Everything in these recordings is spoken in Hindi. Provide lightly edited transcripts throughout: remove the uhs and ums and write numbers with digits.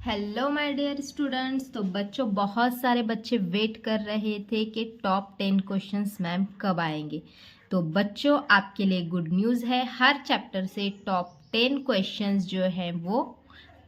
Hello my dear students. तो बच्चों, बहुत सारे बच्चे वेट कर रहे थे कि टॉप 10 क्वेश्चंस मैम कब आएंगे। तो बच्चों, आपके लिए गुड न्यूज़ है, हर चैप्टर से टॉप 10 क्वेश्चंस जो हैं वो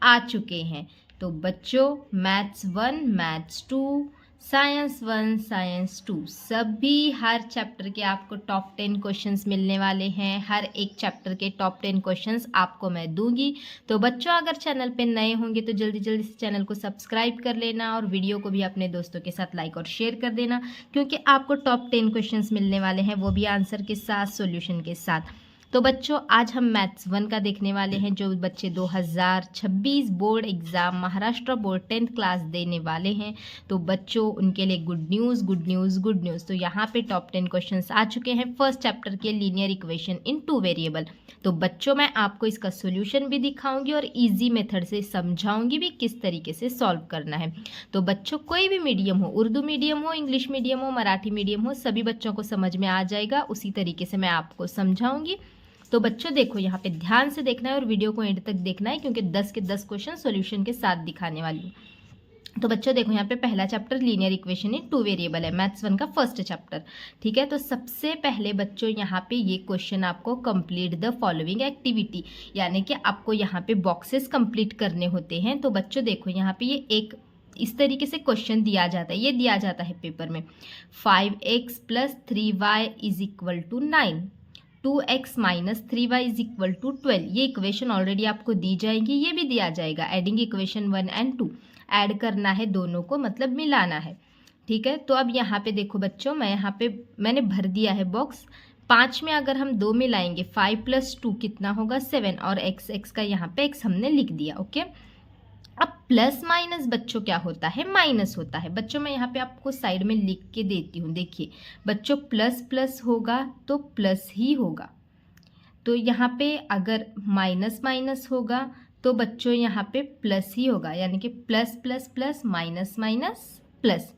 आ चुके हैं। तो बच्चों, मैथ्स 1, मैथ्स 2, साइंस 1, साइंस 2 सभी हर चैप्टर के आपको टॉप 10 क्वेश्चंस मिलने वाले हैं। हर एक चैप्टर के टॉप 10 क्वेश्चंस आपको मैं दूंगी। तो बच्चों, अगर चैनल पे नए होंगे तो जल्दी जल्दी से चैनल को सब्सक्राइब कर लेना और वीडियो को भी अपने दोस्तों के साथ लाइक और शेयर कर देना, क्योंकि आपको टॉप 10 क्वेश्चंस मिलने वाले हैं, वो भी आंसर के साथ, सॉल्यूशन के साथ। तो बच्चों, आज हम मैथ्स 1 का देखने वाले हैं, जो बच्चे 2026 board exam Maharashtra board 10th class देने वाले हैं। तो बच्चों, उनके लिए good news, good news, good news. तो यहाँ पे टॉप 10 क्वेश्चंस आ चुके हैं फर्स्ट चैप्टर के, लीनियर इक्वेशन इन 2 वेरिएबल। तो बच्चों, मैं आपको इसका सॉल्यूशन भी दिखाऊंगी और इजी मेथड से समझाऊंगी भी किस तरीके से सॉल्व करना है। तो बच्चों, कोई भी मीडियम हो, उर्दू मीडियम हो, इंग्लिश मीडियम हो, मराठी मीडियम हो, सभी बच्चों को समझ में आ जाएगा। उसी तरीके से मैं आपको समझाऊंगी। तो बच्चों देखो, यहाँ पे ध्यान से देखना है और वीडियो को एंड तक देखना है, क्योंकि 10 के 10 क्वेश्चन सॉल्यूशन के साथ दिखाने वाली हूँ। तो बच्चों देखो, यहाँ पे पहला chapter linear equation in 2 variable है, मैथ्स 1 का फर्स्ट चैप्टर। ठीक है, तो सबसे पहले बच्चों यहाँ पे ये क्वेश्चन आपको कंप्लीट द फॉलोइंग एक्टिविटी, यानी कि आपको यहाँ पे बॉक्सेस कंप्लीट करने होते हैं। तो बच्चों देखो, यहाँ पे ये एक इस तरीके से क्वेश्चन दिया जाता है, ये दिया जाता है पेपर में। 5x + 3y = 9, 2x - 3y = 12। ये इक्वेशन ऑलरेडी आपको दी जाएगी, ये भी दिया जाएगा। एडिंग इक्वेशन 1 और 2, ऐड करना है दोनों को, मतलब मिलाना है। ठीक है, तो अब यहाँ पे देखो बच्चों, मैंने भर दिया है बॉक्स। 5 में अगर हम 2 मिलाएंगे, 5 + 2 कितना होगा 7, और x का यहाँ पे x हमने लिख दिया। ओके, अब प्लस माइनस बच्चों क्या होता है, माइनस होता है। बच्चों मैं यहाँ पे आपको साइड में लिख के देती हूँ। देखिए बच्चों, प्लस प्लस होगा तो प्लस ही होगा। तो यहाँ पे अगर माइनस माइनस होगा तो बच्चों यहाँ पे प्लस ही होगा, यानी कि plus plus plus, minus minus plus.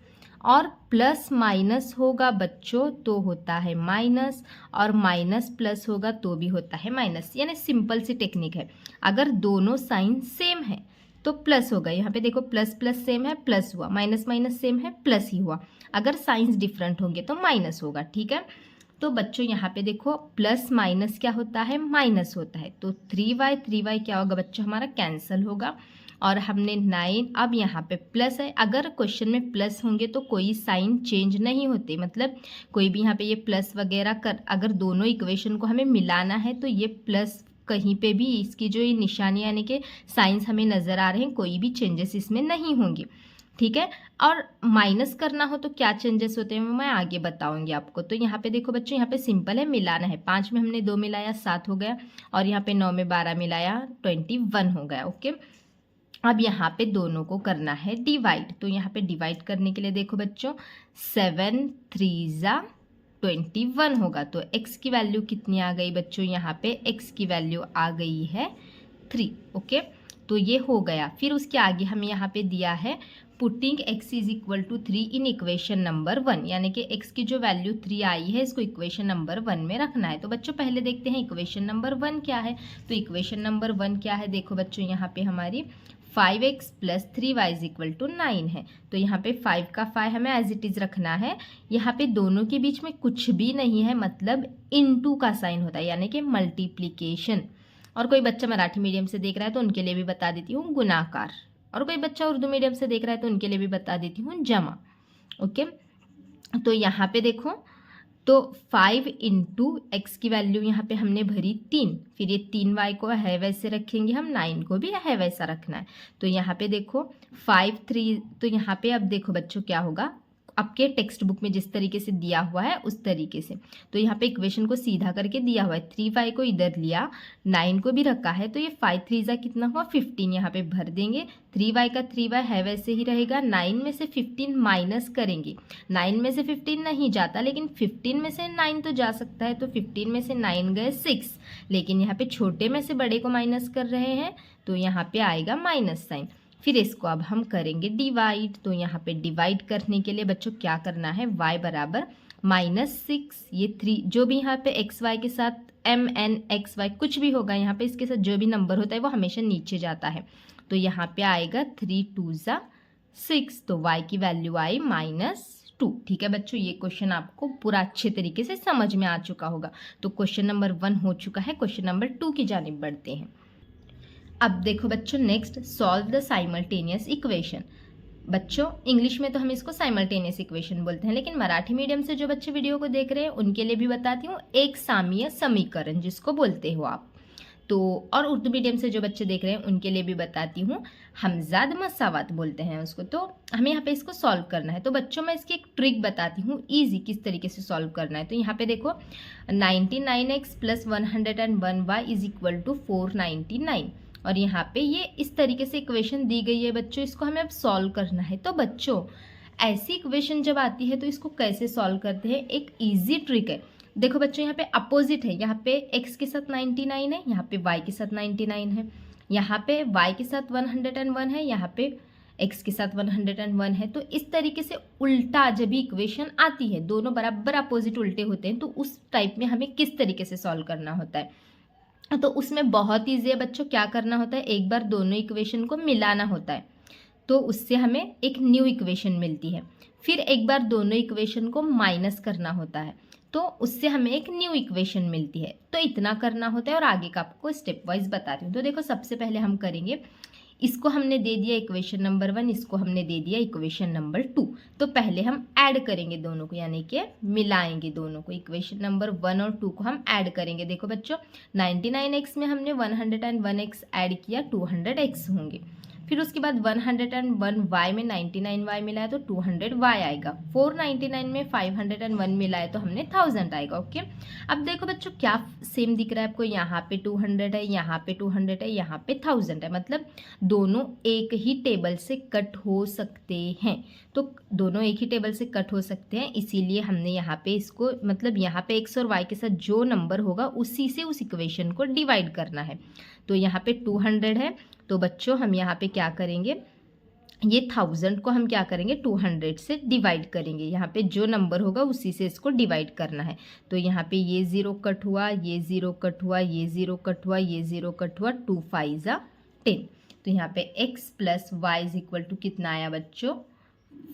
और प्लस माइनस होगा बच्चों तो होता है माइनस, और माइनस प्लस होगा तो भी होता है माइनस। यानी सिंपल सी टेक्निक है। अगर दोनों साइन सेम है तो प्लस होगा। यहाँ पे देखो, प्लस प्लस सेम है, प्लस हुआ, माइनस माइनस सेम है, प्लस ही हुआ। अगर साइंस डिफरेंट होंगे तो माइनस होगा। ठीक है, तो बच्चों यहाँ पे देखो, प्लस माइनस क्या होता है, माइनस होता है। तो 3y क्या होगा बच्चों, हमारा कैंसिल होगा। और हमने 9, अब यहाँ पे प्लस है। अगर क्वेश्चन में प्लस होंगे तो कोई साइन चेंज नहीं होते, मतलब कोई भी यहाँ पे ये प्लस वगैरह अगर दोनों इक्वेशन को हमें मिलाना है तो ये प्लस कहीं पे भी इसकी जो ये निशानी यानी कि साइंस हमें नज़र आ रहे हैं, कोई भी चेंजेस इसमें नहीं होंगे। ठीक है, और माइनस करना हो तो क्या चेंजेस होते हैं वो मैं आगे बताऊंगी आपको। तो यहाँ पे देखो बच्चों, यहाँ पे सिंपल है, मिलाना है। 5 में हमने 2 मिलाया, 7 हो गया, और यहाँ पे 9 में 12 मिलाया, 21 हो गया। ओके, अब यहाँ पे दोनों को करना है डिवाइड। तो यहाँ पे डिवाइड करने के लिए देखो बच्चों, 7 3 21 होगा। तो x की वैल्यू कितनी आ गई बच्चों, यहाँ पे x की वैल्यू आ गई है 3। ओके, तो ये हो गया। फिर उसके आगे हमें यहाँ पे दिया है पुटिंग x = 3 इन इक्वेशन नंबर 1, यानी कि x की जो वैल्यू 3 आई है इसको इक्वेशन नंबर 1 में रखना है। तो बच्चों पहले देखते हैं इक्वेशन नंबर 1 क्या है। तो इक्वेशन नंबर 1 क्या है, देखो बच्चों, यहाँ पे हमारी 5x + 3y = 9 है। तो यहाँ पे 5 का 5 हमें एज इट इज़ रखना है। यहाँ पे दोनों के बीच में कुछ भी नहीं है, मतलब इनटू का साइन होता है, यानी कि मल्टीप्लिकेशन। और कोई बच्चा मराठी मीडियम से देख रहा है तो उनके लिए भी बता देती हूँ गुणाकार, और कोई बच्चा उर्दू मीडियम से देख रहा है तो उनके लिए भी बता देती हूँ जमा। ओके, तो यहाँ पे देखो, तो 5 × x की वैल्यू यहाँ पे हमने भरी 3, फिर ये 3y को है वैसे रखेंगे हम, 9 को भी है वैसा रखना है। तो यहाँ पे देखो 5 3, तो यहाँ पे अब देखो बच्चों क्या होगा, आपके टेक्स्ट बुक में जिस तरीके से दिया हुआ है उस तरीके से। तो यहाँ पे इक्वेशन को सीधा करके दिया हुआ है, 3y को इधर लिया, 9 को भी रखा है, तो ये 5 3 कितना हुआ 15, यहाँ पे भर देंगे। 3y का 3y है वैसे ही रहेगा, 9 में से 15 माइनस करेंगे। 9 में से 15 नहीं जाता, लेकिन 15 में से 9 तो जा सकता है। तो 15 में से 9 गए 6, लेकिन यहाँ पे छोटे में से बड़े को माइनस कर रहे हैं, तो यहाँ पे आएगा माइनस साइन। फिर इसको अब हम करेंगे डिवाइड। तो यहाँ पे डिवाइड करने के लिए बच्चों क्या करना है, y = -6, ये 3 जो भी यहाँ पे एक्स वाई के साथ MN XY कुछ भी होगा, यहाँ पे इसके साथ जो भी नंबर होता है वो हमेशा नीचे जाता है। तो यहाँ पे आएगा 3 2 ज़ा 6, तो y की वैल्यू आई -2। ठीक है बच्चों, ये क्वेश्चन आपको पूरा अच्छे तरीके से समझ में आ चुका होगा। तो क्वेश्चन नंबर 1 हो चुका है, क्वेश्चन नंबर 2 की जानिब बढ़ते हैं। अब देखो बच्चों, next solve the simultaneous equation. बच्चों इंग्लिश में तो हम इसको साइमल्टेनियस इक्वेशन बोलते हैं, लेकिन मराठी मीडियम से जो बच्चे वीडियो को देख रहे हैं उनके लिए भी बताती हूँ, एक सामीय समीकरण जिसको बोलते हो आप। तो और उर्दू मीडियम से जो बच्चे देख रहे हैं उनके लिए भी बताती हूँ, हमजाद मसावत बोलते हैं उसको। तो हमें यहाँ पे इसको सॉल्व करना है। तो बच्चों मैं इसकी एक ट्रिक बताती हूँ ईजी किस तरीके से सॉल्व करना है। तो यहाँ पे देखो 99x + 101y = 499, और यहाँ पे ये इस तरीके से इक्वेशन दी गई है बच्चों, इसको हमें अब सॉल्व करना है। तो बच्चों ऐसी इक्वेशन जब आती है तो इसको कैसे सॉल्व करते हैं, एक ईजी ट्रिक है। देखो बच्चों यहाँ पे अपोजिट है, यहाँ पे x के साथ 99 है, यहाँ पे y के साथ 99 है, यहाँ पे y के साथ 101 है, यहाँ पे x के साथ 101 है। तो इस तरीके से उल्टा जब भी इक्वेशन आती है, दोनों बराबर अपोजिट उल्टे होते हैं, तो उस टाइप में हमें किस तरीके से सॉल्व करना होता है। तो उसमें बहुत ईजी है बच्चों, क्या करना होता है, एक बार दोनों इक्वेशन को मिलाना होता है, तो उससे हमें एक न्यू इक्वेशन मिलती है। फिर एक बार दोनों इक्वेशन को माइनस करना होता है, तो उससे हमें एक न्यू इक्वेशन मिलती है। तो इतना करना होता है, और आगे का आपको स्टेप वाइज बताती हूँ। तो देखो सबसे पहले हम करेंगे, इसको हमने दे दिया इक्वेशन नंबर 1, इसको हमने दे दिया इक्वेशन नंबर 2। तो पहले हम ऐड करेंगे दोनों को, यानी कि मिलाएंगे दोनों को। इक्वेशन नंबर 1 और 2 को हम ऐड करेंगे। देखो बच्चों 99x में हमने 101x ऐड किया, 200x होंगे। फिर उसके बाद 101y में 99y मिला है तो 200y आएगा। 499 में 501 मिला है तो हमने 1000 आएगा। ओके, अब देखो बच्चों क्या सेम दिख रहा है आपको, यहाँ पे 200 है, यहाँ पे 200 है, यहाँ पे 1000 है, मतलब दोनों एक ही टेबल से कट हो सकते हैं। तो दोनों एक ही टेबल से कट हो सकते हैं, इसीलिए हमने यहाँ पे इसको, मतलब यहाँ पे x और y के साथ जो नंबर होगा उसी से उस इक्वेशन को डिवाइड करना है। तो यहाँ पे 200 है, तो बच्चों हम यहाँ पे क्या करेंगे, ये 1000 को हम क्या करेंगे 200 से डिवाइड करेंगे। यहाँ पे जो नंबर होगा उसी से इसको डिवाइड करना है। तो यहाँ पे ये 0 कट हुआ, ये 0 कट हुआ, ये 0 कट हुआ, ये 0 कट हुआ, 2 5 ज़ा 10। तो यहाँ पे x + y = कितना आया बच्चों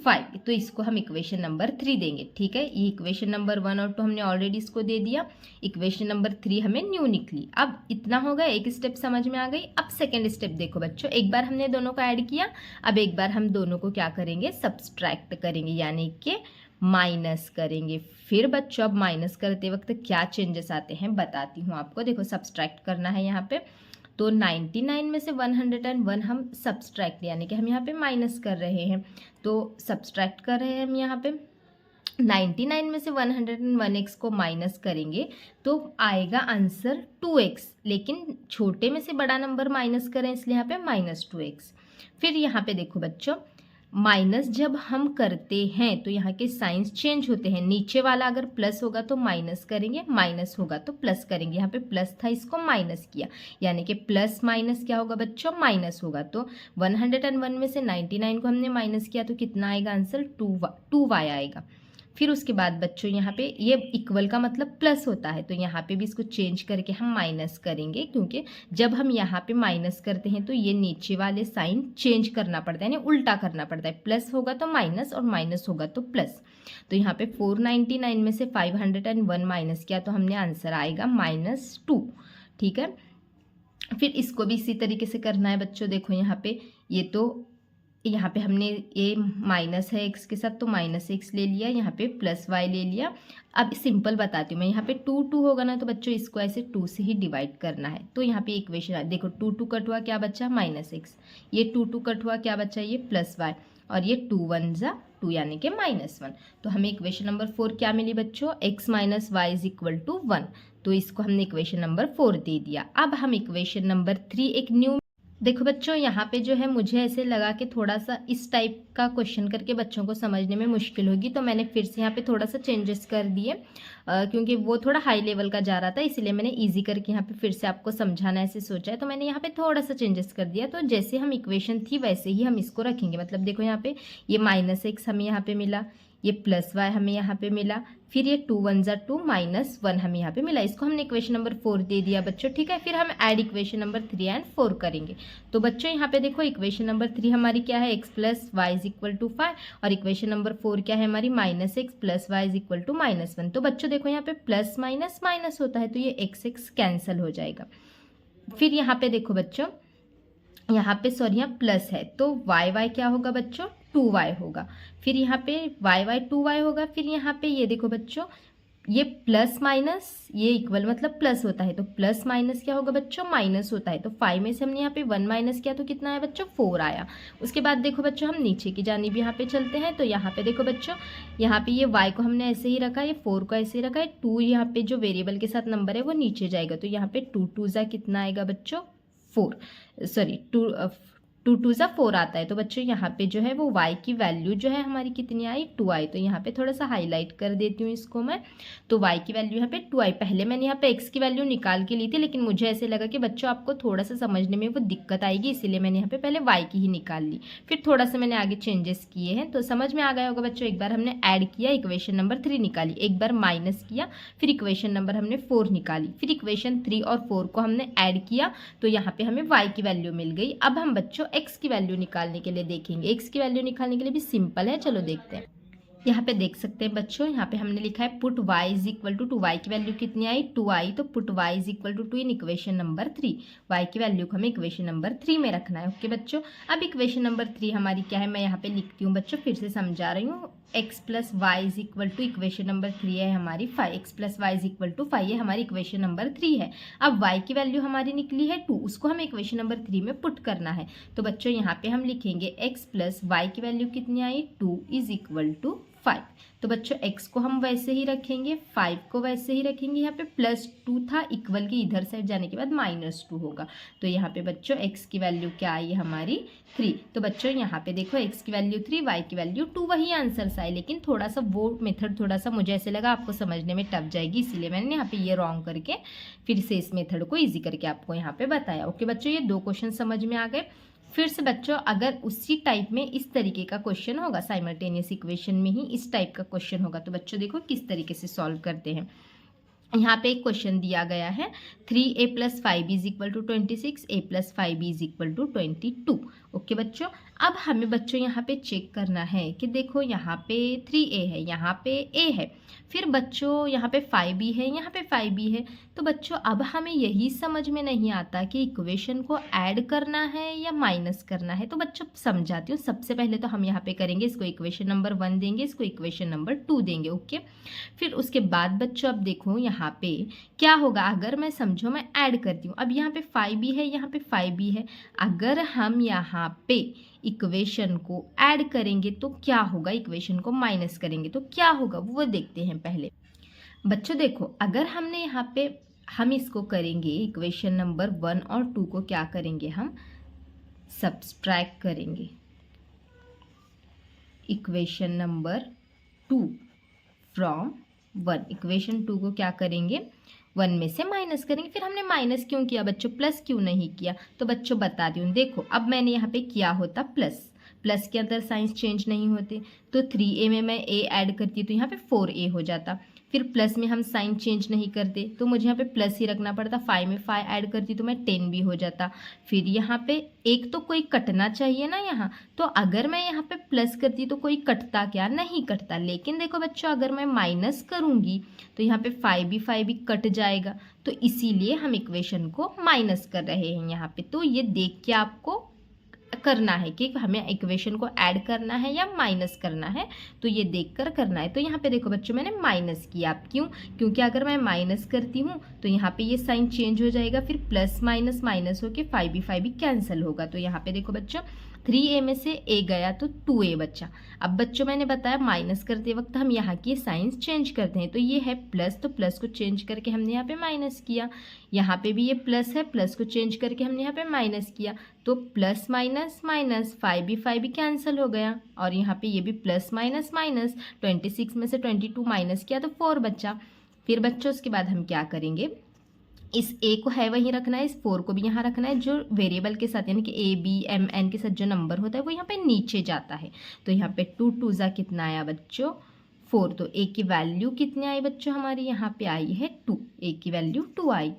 5। तो इसको हम इक्वेशन नंबर 3 देंगे। ठीक है, ये इक्वेशन नंबर 1 और 2 हमने ऑलरेडी इसको दे दिया, इक्वेशन नंबर 3 हमें न्यू निकली। अब इतना हो गया, एक स्टेप समझ में आ गई। अब सेकंड स्टेप देखो बच्चों, एक बार हमने दोनों को ऐड किया, अब एक बार हम दोनों को क्या करेंगे, सब्सट्रैक्ट करेंगे, यानी कि माइनस करेंगे। फिर बच्चों अब माइनस करते वक्त क्या चेंजेस आते हैं बताती हूँ आपको। देखो सब्सट्रैक्ट करना है यहाँ पे, तो 99 में से 101 हम सब्सट्रैक्ट, यानी कि हम यहाँ पे माइनस कर रहे हैं। तो सब्सट्रैक्ट कर रहे हैं हम यहाँ पे 99 में से 101x को माइनस करेंगे तो आएगा आंसर 2x, लेकिन छोटे में से बड़ा नंबर माइनस करें इसलिए यहाँ पे -2x। फिर यहाँ पे देखो बच्चों, माइनस जब हम करते हैं तो यहाँ के साइंस चेंज होते हैं। नीचे वाला अगर प्लस होगा तो माइनस करेंगे, माइनस होगा तो प्लस करेंगे। यहाँ पे प्लस था, इसको माइनस किया, यानी कि प्लस माइनस क्या होगा बच्चों, माइनस होगा। तो 101 में से 99 को हमने माइनस किया तो कितना आएगा आंसर 2y आएगा। फिर उसके बाद बच्चों यहाँ पे ये इक्वल का मतलब प्लस होता है, तो यहाँ पे भी इसको चेंज करके हम माइनस करेंगे, क्योंकि जब हम यहाँ पे माइनस करते हैं तो ये नीचे वाले साइन चेंज करना पड़ता है, यानी उल्टा करना पड़ता है। प्लस होगा तो माइनस और माइनस होगा तो प्लस। तो यहाँ पे 499 में से 501 माइनस किया तो हमने आंसर आएगा -2। ठीक है, फिर इसको भी इसी तरीके से करना है बच्चों। देखो यहाँ पे ये तो यहाँ पे हमने ये माइनस है x के साथ तो -x ले लिया, यहाँ पे +y ले लिया। अब सिंपल बताती हूँ मैं, यहाँ पे 2 होगा ना तो बच्चों इसको ऐसे 2 से ही डिवाइड करना है। तो यहाँ पे इक्वेशन देखो 2 कट हुआ, क्या बचा -x, ये 2 कट हुआ, क्या बचा ये +y, और ये 2 1 ज़ा 2 यानी कि -1। तो हमें इक्वेशन नंबर 4 क्या मिली बच्चों, x - y = 1। तो इसको हमने इक्वेशन नंबर 4 दे दिया। अब हम इक्वेशन नंबर 3 एक न्यू, देखो बच्चों यहाँ पे जो है मुझे ऐसे लगा कि थोड़ा सा इस टाइप का क्वेश्चन करके बच्चों को समझने में मुश्किल होगी, तो मैंने फिर से यहाँ पे थोड़ा सा चेंजेस कर दिए, क्योंकि वो थोड़ा हाई लेवल का जा रहा था, इसलिए मैंने इजी करके यहाँ पे फिर से आपको समझाना ऐसे सोचा है। तो मैंने यहाँ पे थोड़ा सा चेंजेस कर दिया। तो जैसे हम इक्वेशन थी वैसे ही हम इसको रखेंगे। मतलब देखो यहाँ पे ये -x हमें यहाँ पे मिला, ये प्लस वाई हमें यहाँ पे मिला, फिर ये 2 1 = 2 माइनस 1 हमें यहाँ पे मिला, इसको हमने इक्वेशन नंबर 4 दे दिया बच्चों, ठीक है। फिर हम ऐड इक्वेशन नंबर 3 एंड 4 करेंगे। तो बच्चों यहाँ पे देखो इक्वेशन नंबर 3 हमारी क्या है, x + y = 5, और इक्वेशन नंबर 4 क्या है हमारी, -x + y = -1। तो बच्चों देखो यहाँ पे प्लस माइनस माइनस होता है, तो ये x कैंसिल हो जाएगा। फिर यहाँ पे देखो बच्चों, यहाँ पे सॉरी यहाँ प्लस है, तो y क्या होगा बच्चों, 2y होगा। फिर यहाँ पे y 2y होगा। फिर यहाँ पे ये देखो बच्चों, ये प्लस माइनस ये इक्वल मतलब प्लस होता है, तो प्लस माइनस क्या होगा बच्चों, माइनस होता है। तो 5 में से हमने यहाँ पे 1 माइनस किया तो कितना आया बच्चों, 4 आया। उसके बाद देखो बच्चों हम नीचे की जानिब यहाँ पे चलते हैं। तो यहाँ पे देखो बच्चों, यहाँ पे ये y को हमने ऐसे ही रखा है, ये 4 को ऐसे ही रखा है, 2 यहाँ पे जो वेरिएबल के साथ नंबर है वो नीचे जाएगा। तो यहाँ पे 2 2 कितना आएगा बच्चों, 4 सॉरी 2 2 4 आता है। तो बच्चों यहाँ पे जो है वो y की वैल्यू जो है हमारी कितनी आई, 2 आई। तो यहाँ पे थोड़ा सा हाईलाइट कर देती हूँ इसको मैं। तो y की वैल्यू यहाँ पे 2 आई। पहले मैंने यहाँ पे x की वैल्यू निकाल के ली थी, लेकिन मुझे ऐसे लगा कि बच्चों आपको थोड़ा सा समझने में वो दिक्कत आएगी, इसीलिए मैंने यहाँ पे पहले y की ही निकाल ली। फिर थोड़ा सा मैंने आगे चेंजेस किए हैं, तो समझ में आ गया होगा बच्चों। एक बार हमने ऐड किया, इक्वेशन नंबर 3 निकाली, एक बार माइनस किया, फिर इक्वेशन नंबर हमने 4 निकाली, फिर इक्वेशन 3 और 4 को हमने ऐड किया, तो यहाँ पे हमें y की वैल्यू मिल गई। अब हम बच्चों x की वैल्यू निकालने के लिए देखेंगे। x की वैल्यू निकालने के लिए भी सिंपल है, चलो देखते हैं। यहाँ पे देख सकते हैं बच्चों, यहाँ पे हमने लिखा है पुट y = 2, y की वैल्यू कितनी आई, 2 आई। तो put y = 2 in equation number 3, y की वैल्यू को हमें इक्वेशन नंबर 3 में रखना है। ओके बच्चों, अब इक्वेशन नंबर 3 हमारी क्या है, मैं यहाँ पे लिखती हूँ बच्चों, फिर से समझा रही हूँ। x + y = इक्वेशन नंबर 3 है हमारी 5, x + y = 5 ये हमारी इक्वेशन नंबर 3 है। अब y की वैल्यू हमारी निकली है 2, उसको हमें इक्वेशन नंबर 3 में पुट करना है। तो बच्चों यहाँ पे हम लिखेंगे x + y की वैल्यू कितनी आई, 2 = 5। तो बच्चों x को हम वैसे ही रखेंगे, 5 को वैसे ही रखेंगे। यहाँ पे +2 था, इक्वल के इधर साइड जाने के बाद -2 होगा। तो यहाँ पे बच्चों x की वैल्यू क्या आई हमारी, 3। तो बच्चों यहाँ पे देखो x की वैल्यू 3, y की वैल्यू 2, वही आंसर आए, लेकिन थोड़ा सा वो मेथड थोड़ा सा मुझे ऐसे लगा आपको समझने में टफ जाएगी, इसीलिए मैंने यहाँ पे ये रॉन्ग करके फिर से इस मेथड को ईजी करके आपको यहाँ पे बताया। ओके बच्चों, ये 2 क्वेश्चन समझ में आ गए। फिर से बच्चों अगर उसी टाइप में इस तरीके का क्वेश्चन होगा, साइमल्टेनियस इक्वेशन में ही इस टाइप का क्वेश्चन होगा, तो बच्चों देखो किस तरीके से सॉल्व करते हैं। यहाँ पे एक क्वेश्चन दिया गया है, 3a + 5b = 26, a + 5b = 22। Okay बच्चों, अब हमें बच्चों यहाँ पे चेक करना है कि देखो यहाँ पे 3a है, यहाँ पे a है, फिर बच्चों यहाँ पे 5b है, यहाँ पे 5b है। तो बच्चों अब हमें यही समझ में नहीं आता कि इक्वेशन को ऐड करना है या माइनस करना है। तो बच्चों समझाती हूँ। सबसे पहले तो हम यहाँ पे करेंगे, इसको इक्वेशन नंबर 1 देंगे, इसको इक्वेशन नंबर 2 देंगे। ओके, फिर उसके बाद बच्चों अब देखो यहाँ पे क्या होगा, अगर मैं समझो मैं ऐड करती हूँ। अब यहाँ पे 5b है, यहाँ पे 5b है, अगर हम यहाँ पे इक्वेशन को ऐड करेंगे तो क्या होगा, इक्वेशन को माइनस करेंगे तो क्या होगा वो देखते हैं पहले। बच्चों देखो, अगर हमने यहाँ पे हम इसको करेंगे, इक्वेशन नंबर 1 और 2 को क्या करेंगे, हम सब्सट्रैक्ट करेंगे। इक्वेशन नंबर 2 फ्रॉम 1, इक्वेशन 2 को क्या करेंगे, 1 में से माइनस करेंगे। फिर हमने माइनस क्यों किया बच्चों, प्लस क्यों नहीं किया, तो बच्चों बता दूँ। देखो अब मैंने यहाँ पे किया होता प्लस, प्लस के अंदर साइंस चेंज नहीं होते, तो 3a में मैं a ऐड करती तो यहाँ पे 4a हो जाता। फिर प्लस में हम साइन चेंज नहीं करते, तो मुझे यहाँ पे प्लस ही रखना पड़ता। 5 में 5 ऐड करती तो मैं 10 भी हो जाता। फिर यहाँ पे एक तो कोई कटना चाहिए ना यहाँ, तो अगर मैं यहाँ पे प्लस करती तो कोई कटता क्या, नहीं कटता। लेकिन देखो बच्चों, अगर मैं माइनस करूँगी तो यहाँ पे 5 भी कट जाएगा, तो इसीलिए हम इक्वेशन को माइनस कर रहे हैं यहाँ पे। तो ये देख के आपको करना है कि हमें इक्वेशन को ऐड करना है या माइनस करना है, तो ये देखकर करना है। तो यहाँ पे देखो बच्चों, मैंने माइनस किया। आप क्यों, क्योंकि अगर मैं माइनस करती हूँ तो यहाँ पे ये साइन चेंज हो जाएगा, फिर प्लस माइनस माइनस होके 5b कैंसिल होगा। तो यहाँ पे देखो बच्चों, 3a में से a गया तो 2a बच्चा। अब बच्चों मैंने बताया माइनस करते वक्त हम यहाँ की साइंस चेंज करते हैं, तो ये है प्लस, तो प्लस को चेंज करके हमने यहाँ पे माइनस किया। यहाँ पे भी ये प्लस है, प्लस को चेंज करके हमने यहाँ पे माइनस किया, तो plus minus minus 5b cancel हो गया। और यहाँ पे ये भी प्लस माइनस माइनस, 26 में से 22 माइनस किया तो 4 बच्चा। फिर बच्चों उसके बाद हम क्या करेंगे, इस ए को है वहीं रखना है, इस 4 को भी यहाँ रखना है। जो वेरिएबल के साथ यानी कि ए बी एम एन के साथ जो नंबर होता है वो यहाँ पे नीचे जाता है। तो यहाँ पे 2 2 जा कितना आया बच्चों 4। तो ए की वैल्यू कितनी आई बच्चों हमारी यहाँ पे आई है 2। ए की वैल्यू 2 आई।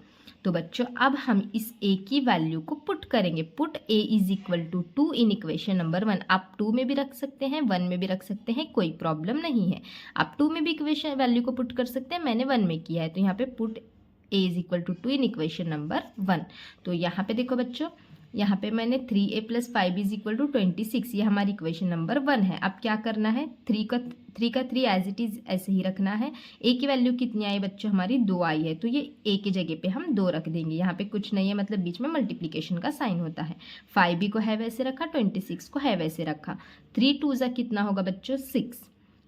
तो बच्चों अब हम इस a की वैल्यू को पुट करेंगे। Put a is equal to 2 in equation number 1। आप 2 में भी रख सकते हैं, 1 में भी रख सकते हैं, कोई प्रॉब्लम नहीं है। आप 2 में भी इक्वेशन वैल्यू को पुट कर सकते हैं, मैंने 1 में किया है। तो यहाँ पे put a is equal to 2 in equation number 1। तो यहाँ पे देखो बच्चों, यहाँ पे मैंने 3a + 5b is equal to 26, ये हमारी इक्वेशन नंबर 1 है। अब क्या करना है, 3 का 3 एज इट इज ऐसे ही रखना है। a की वैल्यू कितनी आई बच्चों हमारी 2 आई है, तो ये a की जगह पे हम 2 रख देंगे। यहाँ पे कुछ नहीं है, मतलब बीच में मल्टीप्लिकेशन का साइन होता है। 5b को है वैसे रखा, 26 को है वैसे रखा। 3 2 जा कितना होगा बच्चों 6।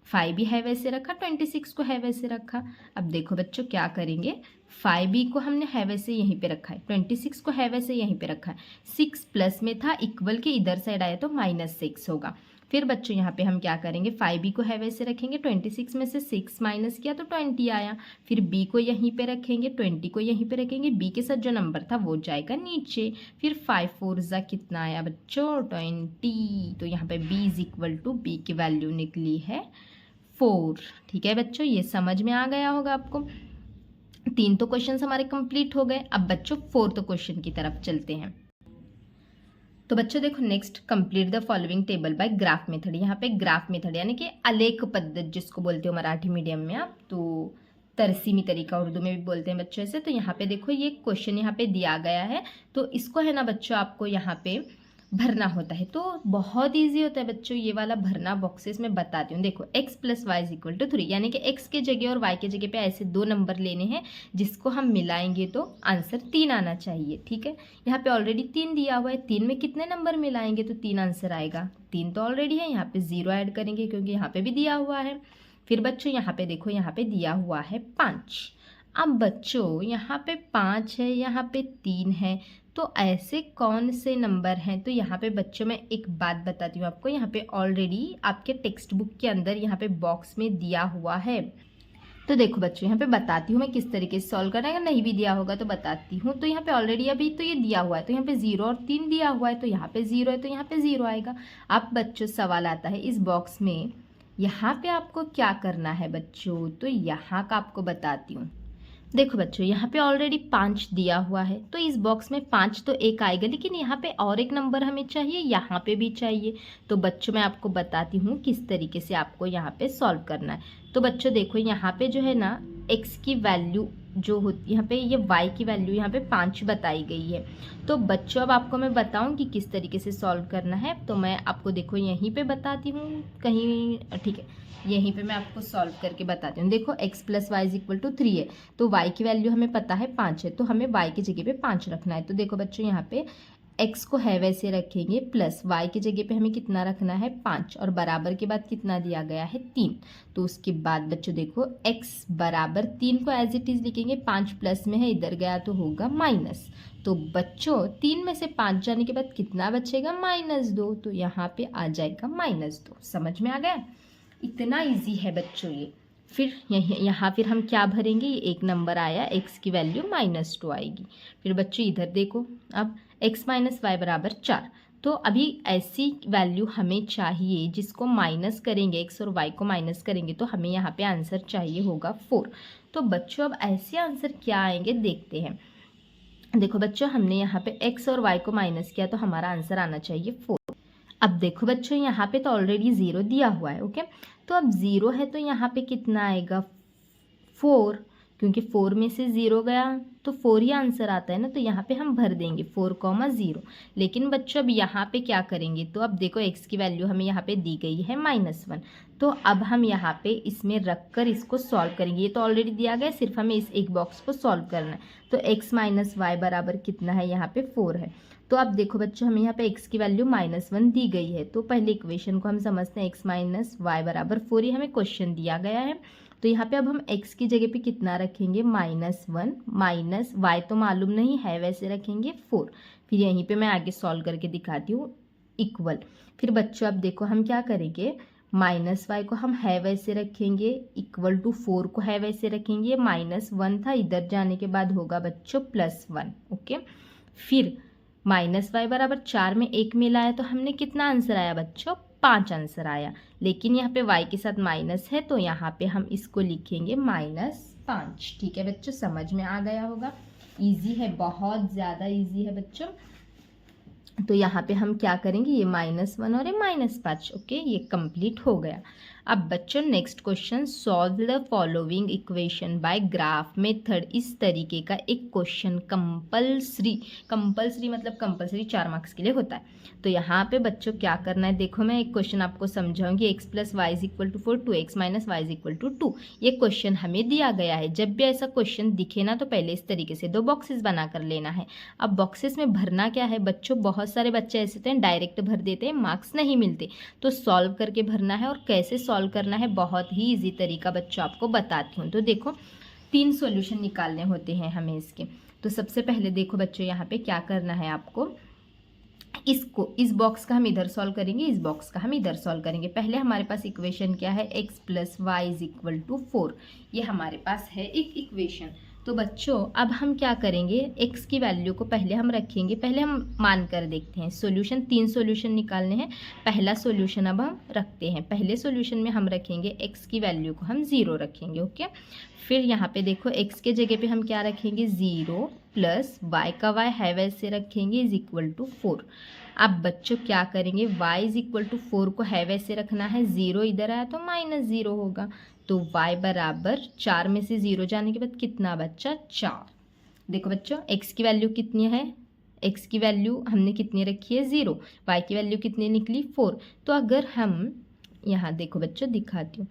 5b है वैसे रखा, 26 को है वैसे रखा। अब देखो बच्चों क्या करेंगे, 5b को हमने है वैसे यहीं पे रखा है, 26 को है वैसे यहीं पे रखा है। 6 प्लस में था, इक्वल के इधर साइड आया तो -6 होगा। फिर बच्चों यहाँ पे हम क्या करेंगे, 5b को है वैसे रखेंगे, 26 में से 6 माइनस किया तो 20 आया। फिर b को यहीं पे रखेंगे, 20 को यहीं पे रखेंगे, b के साथ जो नंबर था वो जाएगा नीचे। फिर 5 4 जा कितना आया बच्चों 20। तो यहाँ पे b is equal to b की वैल्यू निकली है 4। ठीक है बच्चों, ये समझ में आ गया होगा आपको। 3 तो क्वेश्चन हमारे कंप्लीट हो गए। अब बच्चों 4th क्वेश्चन की तरफ चलते हैं। तो बच्चों देखो, next complete the following table by graph method. यहाँ पे ग्राफ मेथड यानी कि आलेख पद्धति जिसको बोलते हो मराठी मीडियम में आप, तो तरसीमी तरीका उर्दू में भी बोलते हैं बच्चों ऐसे। तो यहाँ पे देखो, ये क्वेश्चन यहाँ पे दिया गया है, तो इसको है ना बच्चों आपको यहाँ पे भरना होता है। तो बहुत इजी होता है बच्चों ये वाला भरना। बॉक्सेस में बताती हूँ। देखो x + y = 3, यानी कि x के जगह और y के जगह पे ऐसे 2 नंबर लेने हैं जिसको हम मिलाएंगे तो आंसर 3 आना चाहिए। ठीक है, यहाँ पे ऑलरेडी 3 दिया हुआ है, 3 में कितने नंबर मिलाएंगे तो 3 आंसर आएगा। 3 तो ऑलरेडी है, यहाँ पे 0 ऐड करेंगे क्योंकि यहाँ पे भी दिया हुआ है। फिर बच्चों यहाँ पे देखो, यहाँ पे दिया हुआ है 5। अब बच्चों यहाँ पे 5 है, यहाँ पे 3 है, तो ऐसे कौन से नंबर हैं। तो यहाँ पे बच्चों मैं एक बात बताती हूँ आपको, यहाँ पे ऑलरेडी आपके टेक्स्ट बुक के अंदर यहाँ पे बॉक्स में दिया हुआ है। तो देखो बच्चों, यहाँ पे बताती हूँ मैं किस तरीके से सॉल्व करना है। अगर नहीं भी दिया होगा तो बताती हूँ। तो यहाँ पे ऑलरेडी अभी तो ये दिया हुआ है, तो यहाँ पे 0 और 3 दिया हुआ है, तो यहाँ पे 0 है तो यहाँ पे 0 आएगा। अब बच्चों सवाल आता है इस बॉक्स में, यहाँ पे आपको क्या करना है बच्चों, तो यहाँ का आपको बताती हूँ। देखो बच्चों, यहाँ पे ऑलरेडी 5 दिया हुआ है, तो इस बॉक्स में 5 तो एक आएगा, लेकिन यहाँ पे और एक नंबर हमें चाहिए, यहाँ पे भी चाहिए। तो बच्चों मैं आपको बताती हूँ किस तरीके से आपको यहाँ पे सॉल्व करना है। तो बच्चों देखो, यहाँ पे जो है ना x की वैल्यू जो होती है, यहाँ पे ये y की वैल्यू यहाँ पे 5 बताई गई है। तो बच्चों अब आपको मैं बताऊँ कि किस तरीके से सॉल्व करना है। तो मैं आपको देखो यहीं पे बताती हूँ कहीं, ठीक है, यहीं पे मैं आपको सॉल्व करके बताती हूँ। देखो x + y = 3 है, तो y की वैल्यू हमें पता है 5 है, तो हमें y की जगह पे 5 रखना है। तो देखो बच्चों, यहाँ पे x को है वैसे रखेंगे, प्लस y की जगह पे हमें कितना रखना है 5, और बराबर के बाद कितना दिया गया है 3। तो उसके बाद बच्चों देखो, x = 3 को एज इट इज लिखेंगे, 5 प्लस में है, इधर गया तो होगा माइनस। तो बच्चों 3 में से 5 जाने के बाद कितना बचेगा -2, तो यहाँ पे आ जाएगा -2। समझ में आ गया, इतना इजी है बच्चों ये। फिर यहाँ फिर हम क्या भरेंगे, ये एक नंबर आया, x की वैल्यू -2 आएगी। फिर बच्चों इधर देखो, अब x - y = 4। तो अभी ऐसी वैल्यू हमें चाहिए जिसको माइनस करेंगे, x और y को माइनस करेंगे तो हमें यहाँ पे आंसर चाहिए होगा 4। तो बच्चों अब ऐसे आंसर क्या आएंगे देखते हैं। देखो बच्चों, हमने यहाँ पे x और y को माइनस किया तो हमारा आंसर आना चाहिए 4। अब देखो बच्चों, यहाँ पे तो ऑलरेडी 0 दिया हुआ है, ओके। तो अब 0 है तो यहाँ पे कितना आएगा 4, क्योंकि 4 में से 0 गया तो 4 ही आंसर आता है ना। तो यहाँ पे हम भर देंगे 4,0। लेकिन बच्चों अब यहाँ पे क्या करेंगे, तो अब देखो x की वैल्यू हमें यहाँ पे दी गई है -1। तो अब हम यहाँ पे इसमें रख कर इसको सॉल्व करेंगे। ये तो ऑलरेडी दिया गया है, सिर्फ हमें इस एक बॉक्स को सॉल्व करना है। तो x - y बराबर कितना है, यहाँ पे 4 है। तो अब देखो बच्चों, हमें यहाँ पे x की वैल्यू -1 दी गई है, तो पहले इक्वेशन को हम समझते हैं। x - y बराबर 4 ही हमें क्वेश्चन दिया गया है। तो यहाँ पे अब हम x की जगह पे कितना रखेंगे -1, माइनस y तो मालूम नहीं है वैसे रखेंगे 4। फिर यहीं पे मैं आगे सॉल्व करके दिखाती हूँ, इक्वल। फिर बच्चों अब देखो हम क्या करेंगे, माइनस वाई को हम है वैसे रखेंगे, इक्वल टू 4 को है वैसे रखेंगे, -1 था, इधर जाने के बाद होगा बच्चों +1। ओके, फिर माइनस वाई बराबर 4 में 1 मिलाया तो हमने कितना आंसर आया बच्चों, 5 आंसर आया। लेकिन यहाँ पे y के साथ माइनस है तो यहाँ पे हम इसको लिखेंगे -5। ठीक है बच्चों, समझ में आ गया होगा। इजी है, बहुत ज़्यादा इजी है बच्चों। तो यहाँ पे हम क्या करेंगे, ये -1 और ये -5। ओके, ये कंप्लीट हो गया। अब बच्चों next question, solve the following equation by graph method. इस तरीके का एक क्वेश्चन कंपलसरी मतलब कंपलसरी 4 मार्क्स के लिए होता है। तो यहाँ पे बच्चों क्या करना है, देखो मैं एक क्वेश्चन आपको समझाऊंगी। x + y = 4, 2x - y = 2। ये क्वेश्चन हमें दिया गया है। जब भी ऐसा क्वेश्चन दिखे ना तो पहले इस तरीके से 2 बॉक्सेस बना कर लेना है। अब बॉक्सेस में भरना क्या है बच्चों, बहुत सारे बच्चे ऐसे होते हैं डायरेक्ट भर देते हैं, मार्क्स नहीं मिलते। तो सॉल्व करके भरना है। और कैसे सॉल्व करना है, बहुत ही इजी तरीका बच्चों आपको बताती हूँ। तो देखो 3 सॉल्यूशन निकालने होते हैं हमें इसके। तो सबसे पहले देखो बच्चों यहाँ पे क्या करना है आपको, इस बॉक्स का हम इधर सॉल्व करेंगे, इस बॉक्स का हम इधर सॉल्व करेंगे। पहले हमारे पास इक्वेशन क्या है, x + y = 4। ये हमारे पास है एक इक्वेशन। तो बच्चों अब हम क्या करेंगे, x की वैल्यू को पहले हम रखेंगे, पहले हम मान कर देखते हैं। सॉल्यूशन 3 सॉल्यूशन निकालने हैं। पहला सॉल्यूशन अब हम रखते हैं। पहले सॉल्यूशन में हम रखेंगे x की वैल्यू को हम 0 रखेंगे। ओके, फिर यहाँ पे देखो x के जगह पे हम क्या रखेंगे, 0 + y का y है वैसे रखेंगे = 4। अब बच्चों क्या करेंगे, y = 4 को है वैसे रखना है, 0 इधर आया तो -0 होगा। तो y बराबर 4 में से 0 जाने के बाद कितना बच्चा, 4। देखो बच्चों x की वैल्यू कितनी है, x की वैल्यू हमने कितनी रखी है, 0। y की वैल्यू कितनी निकली, 4। तो अगर हम यहाँ देखो बच्चों दिखाती हूँ,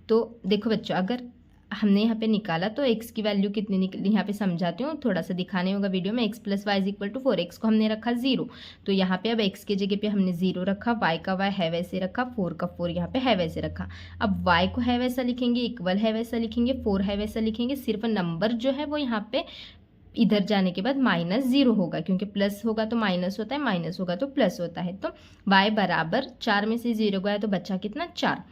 तो देखो बच्चों अगर हमने यहाँ पे निकाला तो x की वैल्यू कितनी निकली, यहाँ पे समझाती हूँ, थोड़ा सा दिखाने होगा वीडियो में। x + y = 4, x को हमने रखा 0। तो यहाँ पे अब x के जगह पे हमने 0 रखा, y का y है वैसे रखा, 4 का 4 यहाँ पे है वैसे रखा। अब y को है वैसा लिखेंगे, इक्वल है वैसा लिखेंगे, 4 है वैसा लिखेंगे। सिर्फ नंबर जो है वो यहाँ पे इधर जाने के बाद -0 होगा, क्योंकि प्लस होगा तो माइनस होता है, माइनस होगा तो प्लस होता है। तो y बराबर 4 में से 0 गया तो बचा कितना, 4।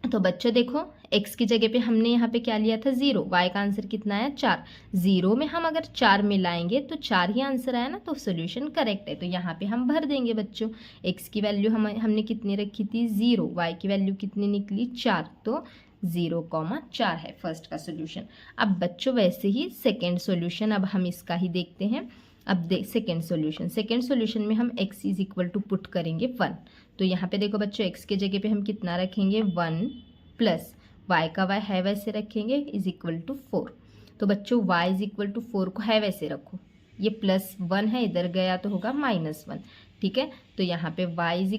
तो बच्चों देखो x की जगह पे हमने यहाँ पे क्या लिया था, 0। y का आंसर कितना आया, 4। 0 में हम अगर 4 मिलाएंगे तो 4 ही आंसर आया ना, तो सोल्यूशन करेक्ट है। तो यहाँ पे हम भर देंगे बच्चों। x की वैल्यू हमने कितनी रखी थी, 0। y की वैल्यू कितनी निकली, 4। तो 0,4 है फर्स्ट का सोल्यूशन। अब बच्चों वैसे ही सेकेंड सोल्यूशन अब हम इसका ही देखते हैं। अब सेकेंड सॉल्यूशन में हम x = पुट करेंगे 1। तो यहाँ पे देखो बच्चों x के जगह पे हम कितना रखेंगे, 1 + y का y है वैसे रखेंगे = 4। तो बच्चों y = 4 को है वैसे रखो, ये +1 है, इधर गया तो होगा -1। ठीक है, तो यहाँ पे y =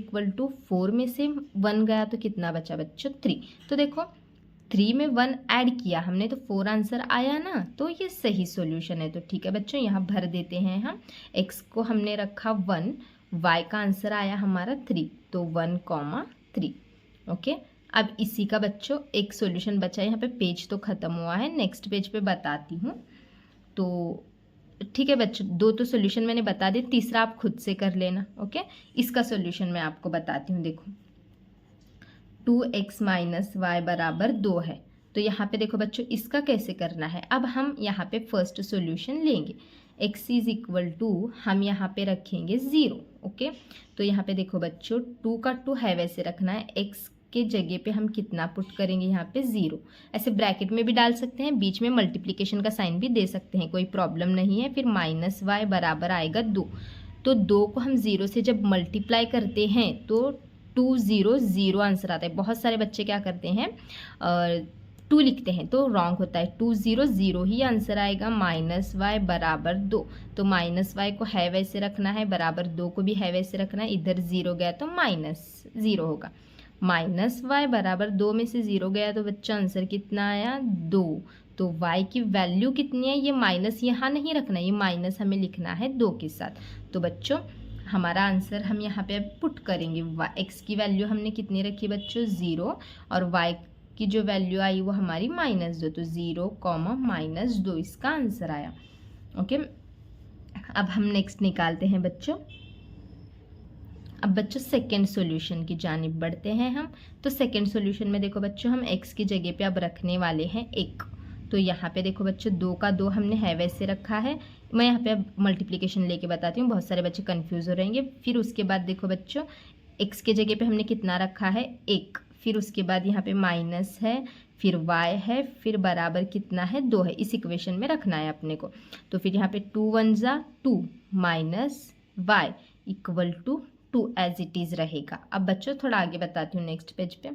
4 में से 1 गया तो कितना बचा बच्चों, 3। तो देखो 3 में 1 ऐड किया हमने तो 4 आंसर आया ना, तो ये सही सॉल्यूशन है। तो ठीक है बच्चों, यहाँ भर देते हैं हम। x को हमने रखा 1, y का आंसर आया हमारा 3, तो 1,3। ओके, अब इसी का बच्चों एक सॉल्यूशन बचा है। यहाँ पे पेज तो ख़त्म हुआ है, नेक्स्ट पेज पे बताती हूँ। तो ठीक है बच्चों, 2 तो सॉल्यूशन मैंने बता दिए, तीसरा आप खुद से कर लेना। ओके, इसका सॉल्यूशन मैं आपको बताती हूँ। देखो 2x - y = 2 है। तो यहाँ पे देखो बच्चों इसका कैसे करना है। अब हम यहाँ पे फर्स्ट सॉल्यूशन लेंगे, x = हम यहाँ पे रखेंगे 0। ओके, तो यहाँ पे देखो बच्चों 2 का 2 है वैसे रखना है, x के जगह पे हम कितना पुट करेंगे, यहाँ पे 0। ऐसे ब्रैकेट में भी डाल सकते हैं, बीच में मल्टीप्लिकेशन का साइन भी दे सकते हैं, कोई प्रॉब्लम नहीं है। फिर -y बराबर आएगा 2। तो 2 को हम 0 से जब मल्टीप्लाई करते हैं तो 2 0 0 आंसर आता है। बहुत सारे बच्चे क्या करते हैं 2 लिखते हैं, तो रॉन्ग होता है। 2 0 0 ही आंसर आएगा। -y बराबर 2, तो -y को है वैसे रखना है, बराबर 2 को भी है वैसे रखना है। इधर 0 गया तो -0 होगा। -y बराबर 2 में से 0 गया तो बच्चा आंसर कितना आया, 2। तो y की वैल्यू कितनी है, ये माइनस यहाँ नहीं रखना, ये माइनस हमें लिखना है 2 के साथ। तो बच्चों हमारा आंसर हम यहाँ पे पुट करेंगे। x की वैल्यू हमने कितनी रखी बच्चों, 0, और y की जो वैल्यू आई वो हमारी -2, तो 0, -2 इसका आंसर आया। ओके, अब हम नेक्स्ट निकालते हैं बच्चों। अब बच्चों सेकेंड सॉल्यूशन की जानिब बढ़ते हैं हम। तो सेकेंड सॉल्यूशन में देखो बच्चों हम x की जगह पे अब रखने वाले हैं 1। तो यहाँ पे देखो बच्चों 2 का 2 हमने है वैसे रखा है। मैं यहाँ पे अब मल्टीप्लिकेशन लेके बताती हूँ, बहुत सारे बच्चे कंफ्यूज हो रहेंगे। फिर उसके बाद देखो बच्चों x के जगह पे हमने कितना रखा है 1। फिर उसके बाद यहाँ पे माइनस है, फिर y है, फिर बराबर कितना है 2 है। इस इक्वेशन में रखना है अपने को। तो फिर यहाँ पे 2 1 जा 2 minus y equal to 2 as it is रहेगा। अब बच्चों थोड़ा आगे बताती हूँ नेक्स्ट पेज पे।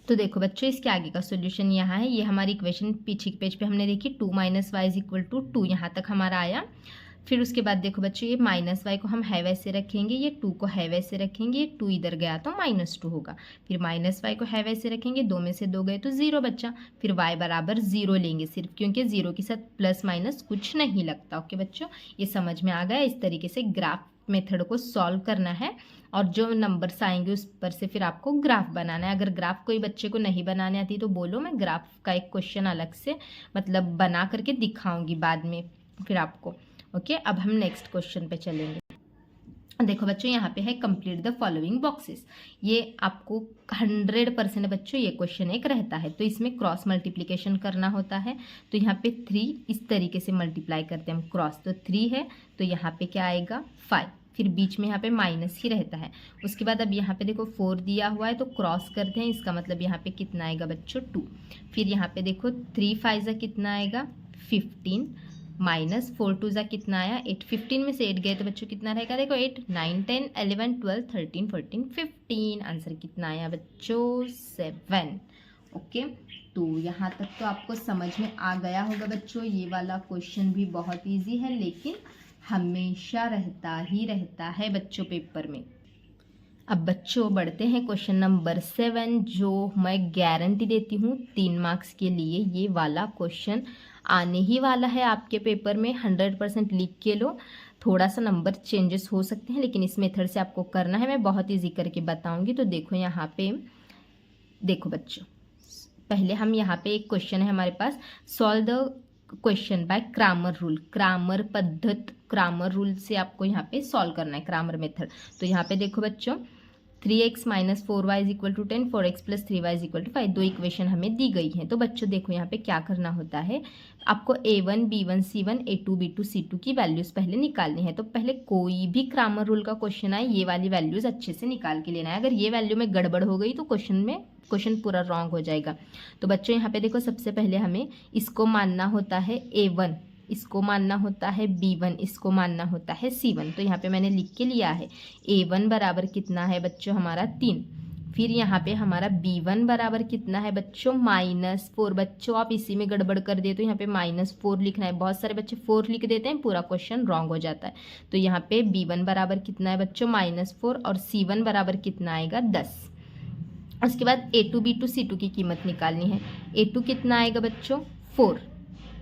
तो देखो बच्चों इसके आगे का सॉल्यूशन यहाँ है। ये हमारी इक्वेशन पीछे के पेज पे हमने देखी 2 minus Y is equal to 2, यहाँ तक हमारा आया। फिर उसके बाद देखो बच्चों ये माइनस वाई को हम है वैसे रखेंगे, ये 2 को है वैसे रखेंगे, ये 2 इधर गया तो -2 होगा। फिर माइनस वाई को है वैसे रखेंगे, 2 में से 2 गए तो 0 बच्चा। फिर वाई बराबर 0 लेंगे सिर्फ, क्योंकि 0 के साथ प्लस माइनस कुछ नहीं लगता। ओके बच्चों, ये समझ में आ गया। इस तरीके से ग्राफ मेथड को सॉल्व करना है और जो नंबर्स आएंगे उस पर से फिर आपको ग्राफ बनाना है। अगर ग्राफ कोई बच्चे को नहीं बनाने आती तो बोलो, मैं ग्राफ का एक क्वेश्चन अलग से मतलब बना करके दिखाऊंगी बाद में फिर आपको। ओके, अब हम नेक्स्ट क्वेश्चन पे चलेंगे। देखो बच्चों यहाँ पे है कंप्लीट द फॉलोइंग बॉक्सेस। ये आपको 100% बच्चों ये क्वेश्चन एक रहता है। तो इसमें क्रॉस मल्टीप्लिकेशन करना होता है। तो यहाँ पे 3 इस तरीके से मल्टीप्लाई करते हैं हम क्रॉस। तो 3 है तो यहाँ पे क्या आएगा 5, फिर बीच में यहाँ पे माइनस ही रहता है। उसके बाद अब यहाँ पे देखो 4 दिया हुआ है तो क्रॉस करते हैं, इसका मतलब यहाँ पे कितना आएगा बच्चों 2। फिर यहाँ पे देखो 3 5 जा कितना आएगा 15 माइनस 4 2 जा कितना आया 8। 15 में से 8 गए तो बच्चों कितना रहेगा, देखो 8 9 10 11 12 13 14 15। आंसर कितना आया बच्चों 7। ओके, तो यहाँ तक तो आपको समझ में आ गया होगा बच्चों। ये वाला क्वेश्चन भी बहुत इजी है, लेकिन हमेशा रहता है बच्चों पेपर में। अब बच्चों बढ़ते हैं क्वेश्चन नंबर 7, जो मैं गारंटी देती हूँ 3 मार्क्स के लिए ये वाला क्वेश्चन आने ही वाला है आपके पेपर में। 100% लिख के लो। थोड़ा सा नंबर चेंजेस हो सकते हैं, लेकिन इस मेथड से आपको करना है। मैं बहुत ईजी करके बताऊंगी। तो देखो यहाँ पे देखो बच्चों, पहले हम यहाँ पे एक क्वेश्चन है हमारे पास, solve the question by Cramer rule. Cramer rule से आपको यहाँ पे सॉल्व करना है, क्रामर मेथड। तो यहाँ पे देखो बच्चों 3x minus 4y is equal to 10, 4x plus 3y is equal to 5, 2 equation हमें दी गई हैं। तो बच्चों देखो यहाँ पे क्या करना होता है, आपको a1 b1 c1 a2 b2 c2 की वैल्यूज पहले निकालनी है। तो पहले कोई भी क्रामर रूल का क्वेश्चन आए, ये वाली वैल्यूज अच्छे से निकाल के लेना है। अगर ये वैल्यू में गड़बड़ हो गई तो क्वेश्चन पूरा रॉन्ग हो जाएगा। तो बच्चों यहाँ पे देखो सबसे पहले हमें इसको मानना होता है a1, इसको मानना होता है b1, इसको मानना होता है c1। तो यहाँ पे मैंने लिख के लिया है a1 बराबर कितना है बच्चों हमारा 3। फिर यहाँ पे हमारा b1 बराबर कितना है बच्चों -4। बच्चों आप इसी में गड़बड़ कर दे तो यहाँ पे -4 लिखना है। बहुत सारे बच्चे 4 लिख देते हैं, पूरा क्वेश्चन रॉन्ग हो जाता है। तो यहाँ पे b1 बराबर कितना है बच्चों -4 और c1 बराबर कितना आएगा 10। उसके बाद a2 b2 c2 की कीमत निकालनी है। a2 कितना आएगा बच्चों 4,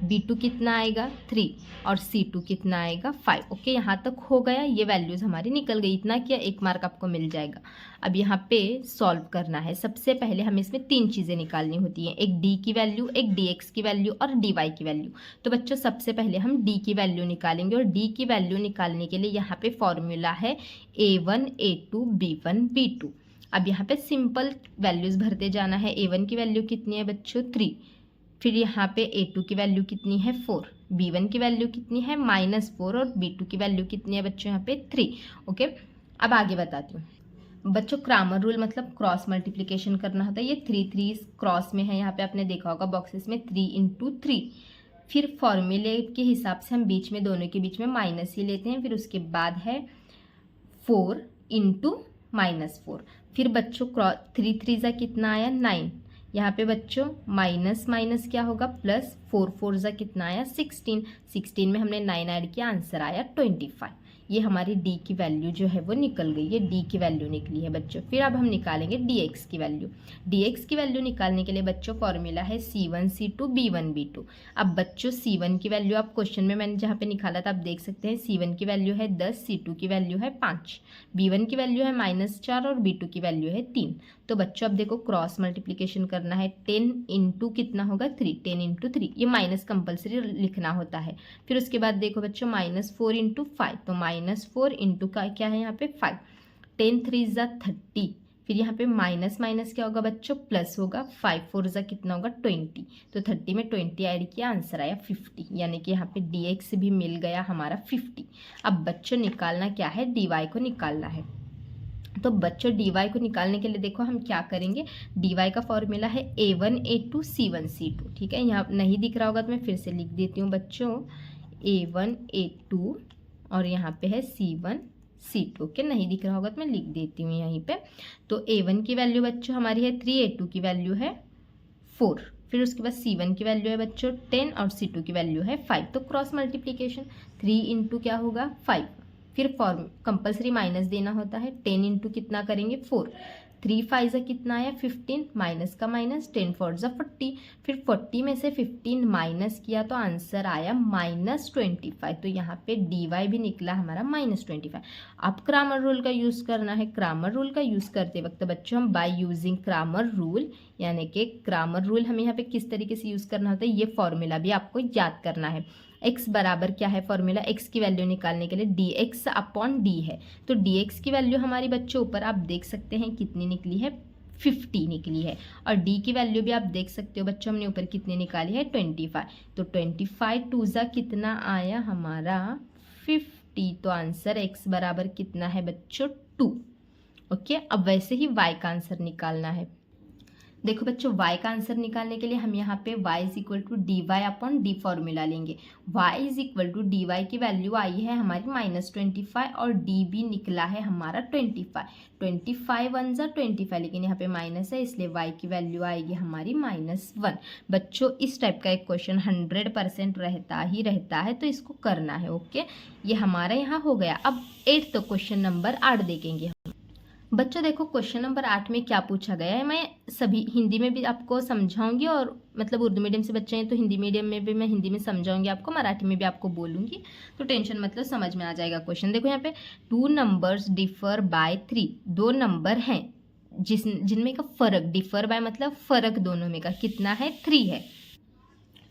b2 कितना आएगा 3 और c2 कितना आएगा 5। ओके, यहाँ तक हो गया, ये वैल्यूज़ हमारी निकल गई। इतना किया 1 मार्क आपको मिल जाएगा। अब यहाँ पे सॉल्व करना है। सबसे पहले हमें इसमें 3 चीज़ें निकालनी होती हैं, एक d की वैल्यू, एक dx की वैल्यू और dy की वैल्यू। तो बच्चों सबसे पहले हम d की वैल्यू निकालेंगे और d की वैल्यू निकालने के लिए यहाँ पे फॉर्मूला है a1 a2 b1 b2। अब यहाँ पे सिंपल वैल्यूज़ भरते जाना है। a1 की वैल्यू कितनी है बच्चों 3, फिर यहाँ पे a2 की वैल्यू कितनी है 4, b1 की वैल्यू कितनी है -4 और b2 की वैल्यू कितनी है बच्चों यहाँ पे 3। ओके, अब आगे बताती हूँ बच्चों। क्रामर रूल मतलब क्रॉस मल्टीप्लिकेशन करना होता है। ये 3 3 क्रॉस में है, यहाँ पे आपने देखा होगा बॉक्सेस में 3 × 3। फिर फॉर्मूले के हिसाब से हम बीच में दोनों के बीच में माइनस ही लेते हैं। फिर उसके बाद है 4 × -4। फिर बच्चों 3 3 जा कितना आया 9। यहाँ पे बच्चों माइनस माइनस क्या होगा प्लस, 4 4 जा कितना आया 16। 16 में हमने 9 ऐड किया, आंसर आया 25। ये हमारी d की वैल्यू जो है वो निकल गई है, d की वैल्यू निकली है बच्चों। फिर अब हम निकालेंगे dx की वैल्यू। dx की वैल्यू निकालने के लिए बच्चों फॉर्मूला है c1 c2 b1 b2। अब बच्चों c1 की वैल्यू आप क्वेश्चन में मैंने जहाँ पे निकाला था आप देख सकते हैं, c1 की वैल्यू है 10, c2 की वैल्यू है 5, b1 की वैल्यू है -4 और b2 की वैल्यू है 3। तो बच्चों अब देखो क्रॉस मल्टीप्लिकेशन करना है। 10 × कितना होगा 3, 10 × 3, ये माइनस कंपल्सरी लिखना होता है। फिर उसके बाद देखो बच्चों -4 × 5, तो -4 × का क्या है यहाँ पे 5। 10 3 ज़ा 30, फिर यहाँ पे माइनस माइनस क्या होगा बच्चों, प्लस होगा, 5 4 ज़ा कितना होगा 20, तो 30 में 20 ऐड किया, आंसर आया 50, यानी कि यहाँ पे dx भी मिल गया हमारा 50। अब बच्चों निकालना क्या है, dy को निकालना है। तो बच्चों dy को निकालने के लिए देखो हम क्या करेंगे, dy का फॉर्मूला है a1 a2 c1 c2, ठीक है। यहाँ नहीं दिख रहा होगा तो मैं फिर से लिख देती हूँ बच्चों, a1 a2 और यहाँ पे है c1 c2 के, नहीं दिख रहा होगा तो मैं लिख देती हूँ यहीं पे। तो a1 की वैल्यू बच्चों हमारी है 3, a2 की वैल्यू है 4, फिर उसके बाद c1 की वैल्यू है बच्चों 10 और c2 की वैल्यू है 5। तो क्रॉस मल्टीप्लीकेशन 3 इंटू क्या होगा 5, फिर फॉर्म कंपलसरी माइनस देना होता है, 10 इंटू कितना करेंगे 4, 3 5 ज़ा कितना आया 15, माइनस का माइनस, 10 4 ज़ा 40, फिर 40 में से 15 माइनस किया तो आंसर आया -25। तो यहाँ पे dy भी निकला हमारा -25। अब क्रामर रूल का यूज़ करना है। क्रामर रूल का यूज़ करते वक्त बच्चों हम बाय यूजिंग क्रामर रूल, यानी कि क्रामर रूल हमें यहाँ पे किस तरीके से यूज़ करना होता है, ये फॉर्मूला भी आपको याद करना है। x बराबर क्या है फॉर्मूला, x की वैल्यू निकालने के लिए dx अपॉन d है। तो dx की वैल्यू हमारी बच्चों ऊपर आप देख सकते हैं कितनी निकली है, 50 निकली है, और d की वैल्यू भी आप देख सकते हो बच्चों हमने ऊपर कितनी निकाली है 25। तो 25 2 ज़ा कितना आया हमारा 50, तो आंसर x बराबर कितना है बच्चों 2। ओके, अब वैसे ही y का आंसर निकालना है। देखो बच्चों y का आंसर निकालने के लिए हम यहाँ पे y is equal to d y upon d formula लेंगे। y is equal to d y की वैल्यू आई है हमारी -25 और d भी निकला है हमारा 25। 25 1 ज़ा 25, लेकिन यहाँ पे माइनस है इसलिए y की वैल्यू आएगी हमारी -1। बच्चों इस टाइप का एक क्वेश्चन 100% रहता है तो इसको करना है। ओके, ये हमारा यहाँ हो गया। अब 8th क्वेश्चन नंबर 8 देखेंगे। बच्चों देखो क्वेश्चन नंबर 8 में क्या पूछा गया है, मैं सभी हिंदी में भी आपको समझाऊंगी, और मतलब उर्दू मीडियम से बच्चे हैं तो हिंदी मीडियम में भी मैं हिंदी में समझाऊंगी आपको, मराठी में भी आपको बोलूंगी, तो टेंशन मतलब समझ में आ जाएगा क्वेश्चन। देखो यहाँ पे 2 नंबर्स डिफर बाय 3, 2 नंबर हैं जिनमें का फर्क, डिफर बाय मतलब फर्क दोनों में का कितना है 3 है।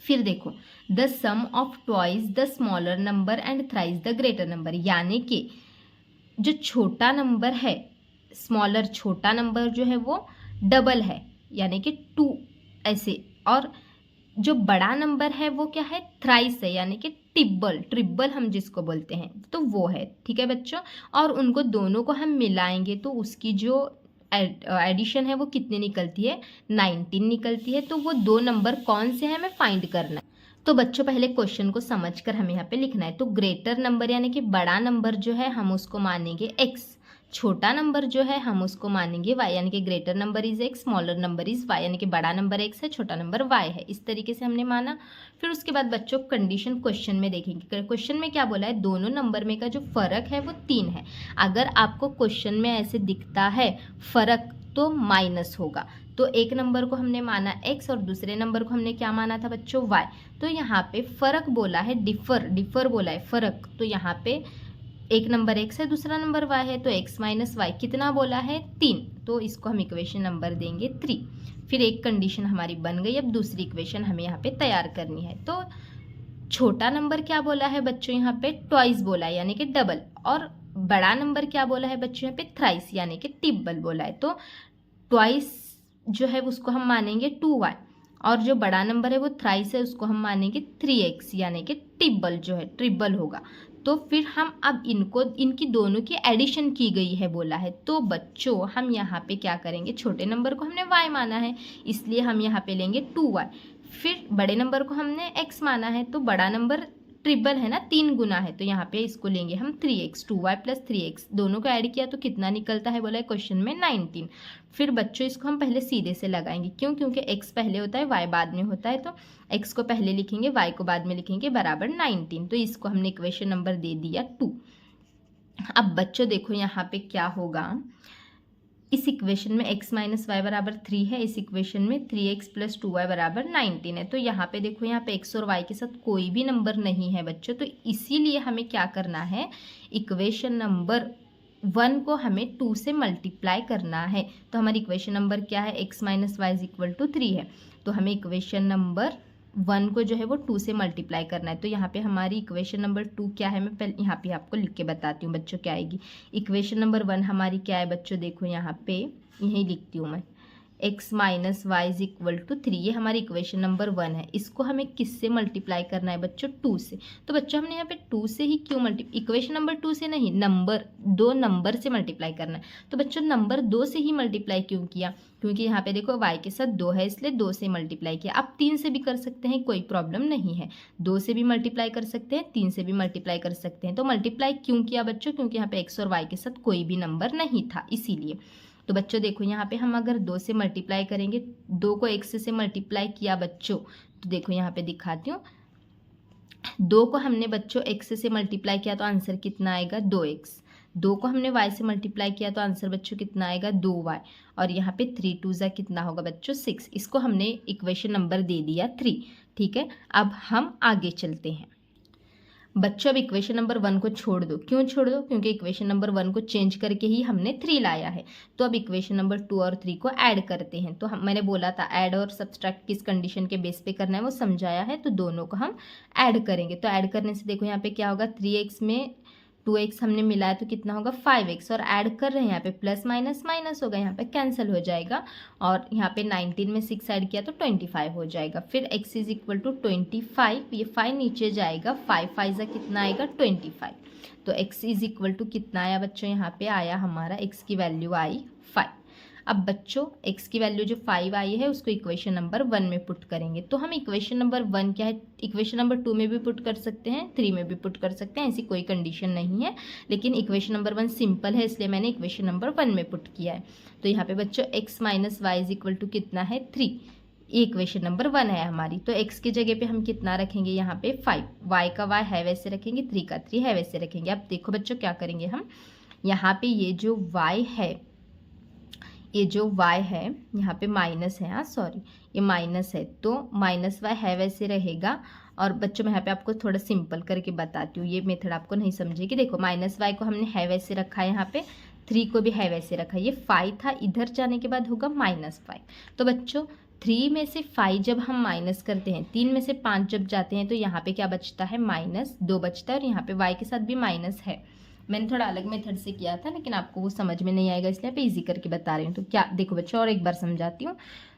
फिर देखो the sum of twice the smaller number and thrice the greater number, यानी कि जो छोटा नंबर है, स्मॉलर छोटा नंबर जो है वो डबल है यानी कि 2 ऐसे, और जो बड़ा नंबर है वो क्या है थ्राइस है यानी कि ट्रिपल हम जिसको बोलते हैं तो वो है। ठीक है बच्चों, और उनको दोनों को हम मिलाएंगे तो उसकी जो एडिशन है वो कितनी निकलती है 19 निकलती है। तो वो 2 नंबर कौन से हैं हमें फाइंड करना है। तो बच्चों पहले क्वेश्चन को समझकर हमें यहाँ पे लिखना है। तो ग्रेटर नंबर यानी कि बड़ा नंबर जो है हम उसको मानेंगे x, छोटा नंबर जो है हम उसको मानेंगे y, यानी कि greater number is x, smaller number is y, यानी कि बड़ा नंबर x है, छोटा नंबर y है। इस तरीके से हमने माना। फिर उसके बाद बच्चों कंडीशन क्वेश्चन में देखेंगे। क्वेश्चन में क्या बोला है, दोनों नंबर में का जो फर्क है वो 3 है। अगर आपको क्वेश्चन में ऐसे दिखता है फर्क तो माइनस होगा। तो एक नंबर को हमने माना x और दूसरे नंबर को हमने क्या माना था बच्चों y। तो यहाँ पे फर्क बोला है, डिफर बोला है फर्क, तो यहाँ पे एक नंबर x है दूसरा नंबर y है, तो x माइनस वाई कितना बोला है 3, तो इसको हम इक्वेशन नंबर देंगे 3। फिर एक कंडीशन हमारी बन गई। अब दूसरी इक्वेशन हमें यहाँ पे तैयार करनी है। तो छोटा नंबर क्या बोला है बच्चों यहाँ पे ट्वाइस बोला है यानी कि डबल, और बड़ा नंबर क्या बोला है बच्चों यहाँ पे थ्राइस यानी कि ट्रिपल बोला है। तो ट्वाइस जो है उसको हम मानेंगे 2y, और जो बड़ा नंबर है वो थ्राइस है उसको हम मानेंगे 3x यानी कि ट्रिपल होगा। तो फिर हम अब इनकी दोनों की एडिशन की गई है बोला है। तो बच्चों हम यहाँ पे क्या करेंगे, छोटे नंबर को हमने y माना है इसलिए हम यहाँ पे लेंगे 2y। फिर बड़े नंबर को हमने x माना है, तो बड़ा नंबर ट्रिपल है ना, 3 गुना है, तो यहाँ पे इसको लेंगे हम 3x, 2y प्लस 3x, दोनों को ऐड किया तो कितना निकलता है बोला है क्वेश्चन में 19। फिर बच्चों इसको हम पहले सीधे से लगाएंगे, क्योंकि x पहले होता है y बाद में होता है, तो x को पहले लिखेंगे y को बाद में लिखेंगे बराबर 19। तो इसको हमने इक्वेशन नंबर दे दिया 2। अब बच्चों देखो यहाँ पे क्या होगा, इस इक्वेशन में x माइनस वाई बराबर 3 है, इस इक्वेशन में 3x प्लस 2y बराबर 19 है। तो यहाँ पे देखो यहाँ पे x और y के साथ कोई भी नंबर नहीं है बच्चों, तो इसीलिए हमें क्या करना है, इक्वेशन नंबर 1 को हमें 2 से मल्टीप्लाई करना है। तो हमारी इक्वेशन नंबर क्या है, x minus Y is equal to 3 है, तो हमें इक्वेशन नंबर 1 को जो है वो 2 से मल्टीप्लाई करना है। तो यहाँ पे हमारी इक्वेशन नंबर 2 क्या है, मैं पहले यहाँ पे आपको लिख के बताती हूँ बच्चों क्या आएगी। इक्वेशन नंबर 1 हमारी क्या है बच्चों, देखो यहाँ पे यही लिखती हूँ मैं, x minus Y is equal to 3, ये हमारी इक्वेशन नंबर 1 है। इसको हमें किससे मल्टीप्लाई करना है बच्चों, 2 से। तो बच्चों हमने यहाँ पे 2 से ही क्यों इक्वेशन नंबर 2 से नहीं, दो नंबर से मल्टीप्लाई करना है। तो बच्चों नंबर 2 से ही मल्टीप्लाई क्यों किया, क्योंकि यहाँ पे देखो y के साथ 2 है, इसलिए 2 से मल्टीप्लाई किया। आप 3 से भी कर सकते हैं, कोई प्रॉब्लम नहीं है, 2 से भी मल्टीप्लाई कर सकते हैं, 3 से भी मल्टीप्लाई कर सकते हैं। तो मल्टीप्लाई क्यों किया बच्चों, क्योंकि यहाँ पे x और y के साथ कोई भी नंबर नहीं था, इसीलिए। तो बच्चों देखो यहाँ पे हम अगर 2 से मल्टीप्लाई करेंगे, 2 को x से मल्टीप्लाई किया बच्चों, तो देखो यहाँ पे दिखाती हूँ, 2 को हमने बच्चों x से मल्टीप्लाई किया तो आंसर कितना आएगा, 2x। 2 को हमने y से मल्टीप्लाई किया तो आंसर बच्चों कितना आएगा, 2y। और यहाँ पे 3 2 ज़ा कितना होगा बच्चों, 6। इसको हमने इक्वेशन नंबर दे दिया 3। ठीक है, अब हम आगे चलते हैं बच्चों। अब इक्वेशन नंबर 1 को छोड़ दो, क्यों छोड़ दो, क्योंकि इक्वेशन नंबर 1 को चेंज करके ही हमने 3 लाया है। तो अब इक्वेशन नंबर 2 और 3 को ऐड करते हैं। तो मैंने बोला था ऐड और सब्सट्रैक्ट किस कंडीशन के बेस पे करना है वो समझाया है, तो दोनों को हम ऐड करेंगे। तो ऐड करने से देखो यहाँ पे क्या होगा, 3x में 2x हमने मिलाया तो कितना होगा 5x, और ऐड कर रहे हैं यहाँ पे प्लस माइनस माइनस होगा, यहाँ पे कैंसिल हो जाएगा। और यहाँ पे 19 में 6 ऐड किया तो 25 हो जाएगा। फिर x इज इक्वल टू 25, ये 5 नीचे जाएगा, 5 5 ज़ा कितना आएगा 25। तो x इज इक्वल टू कितना आया बच्चों, यहाँ पे आया हमारा x की वैल्यू आई 5। अब बच्चों x की वैल्यू जो 5 आई है उसको इक्वेशन नंबर 1 में पुट करेंगे। तो हम इक्वेशन नंबर 1 क्या है, इक्वेशन नंबर 2 में भी पुट कर सकते हैं, 3 में भी पुट कर सकते हैं, ऐसी कोई कंडीशन नहीं है। लेकिन इक्वेशन नंबर 1 सिंपल है, इसलिए मैंने इक्वेशन नंबर 1 में पुट किया है। तो यहाँ पे बच्चों x minus Y is equal to कितना है 3, ये इक्वेशन नंबर 1 है हमारी। तो x की जगह पे हम कितना रखेंगे यहाँ पे 5, y का y है वैसे रखेंगे, 3 का 3 है वैसे रखेंगे। अब देखो बच्चों क्या करेंगे हम, यहाँ पे ये जो y है, ये जो y है यहाँ पे माइनस है, हाँ सॉरी ये माइनस है, तो माइनस y है वैसे रहेगा। और बच्चों मैं यहाँ पे आपको थोड़ा सिंपल करके बताती हूँ, ये मेथड आपको नहीं समझेगी। देखो माइनस y को हमने है वैसे रखा है, यहाँ पे 3 को भी है वैसे रखा है, ये 5 था, इधर जाने के बाद होगा -5। तो बच्चों 3 में से 5 जब हम माइनस करते हैं, 3 में से 5 जब जाते हैं, तो यहाँ पे क्या बचता है -2 बचता है, और यहाँ पे y के साथ भी माइनस है। मैंने थोड़ा अलग मेथड से किया था, लेकिन आपको वो समझ में नहीं आएगा, इसलिए पे इजी करके बता रही हूँ। तो क्या देखो बच्चों और एक बार समझाती हूँ।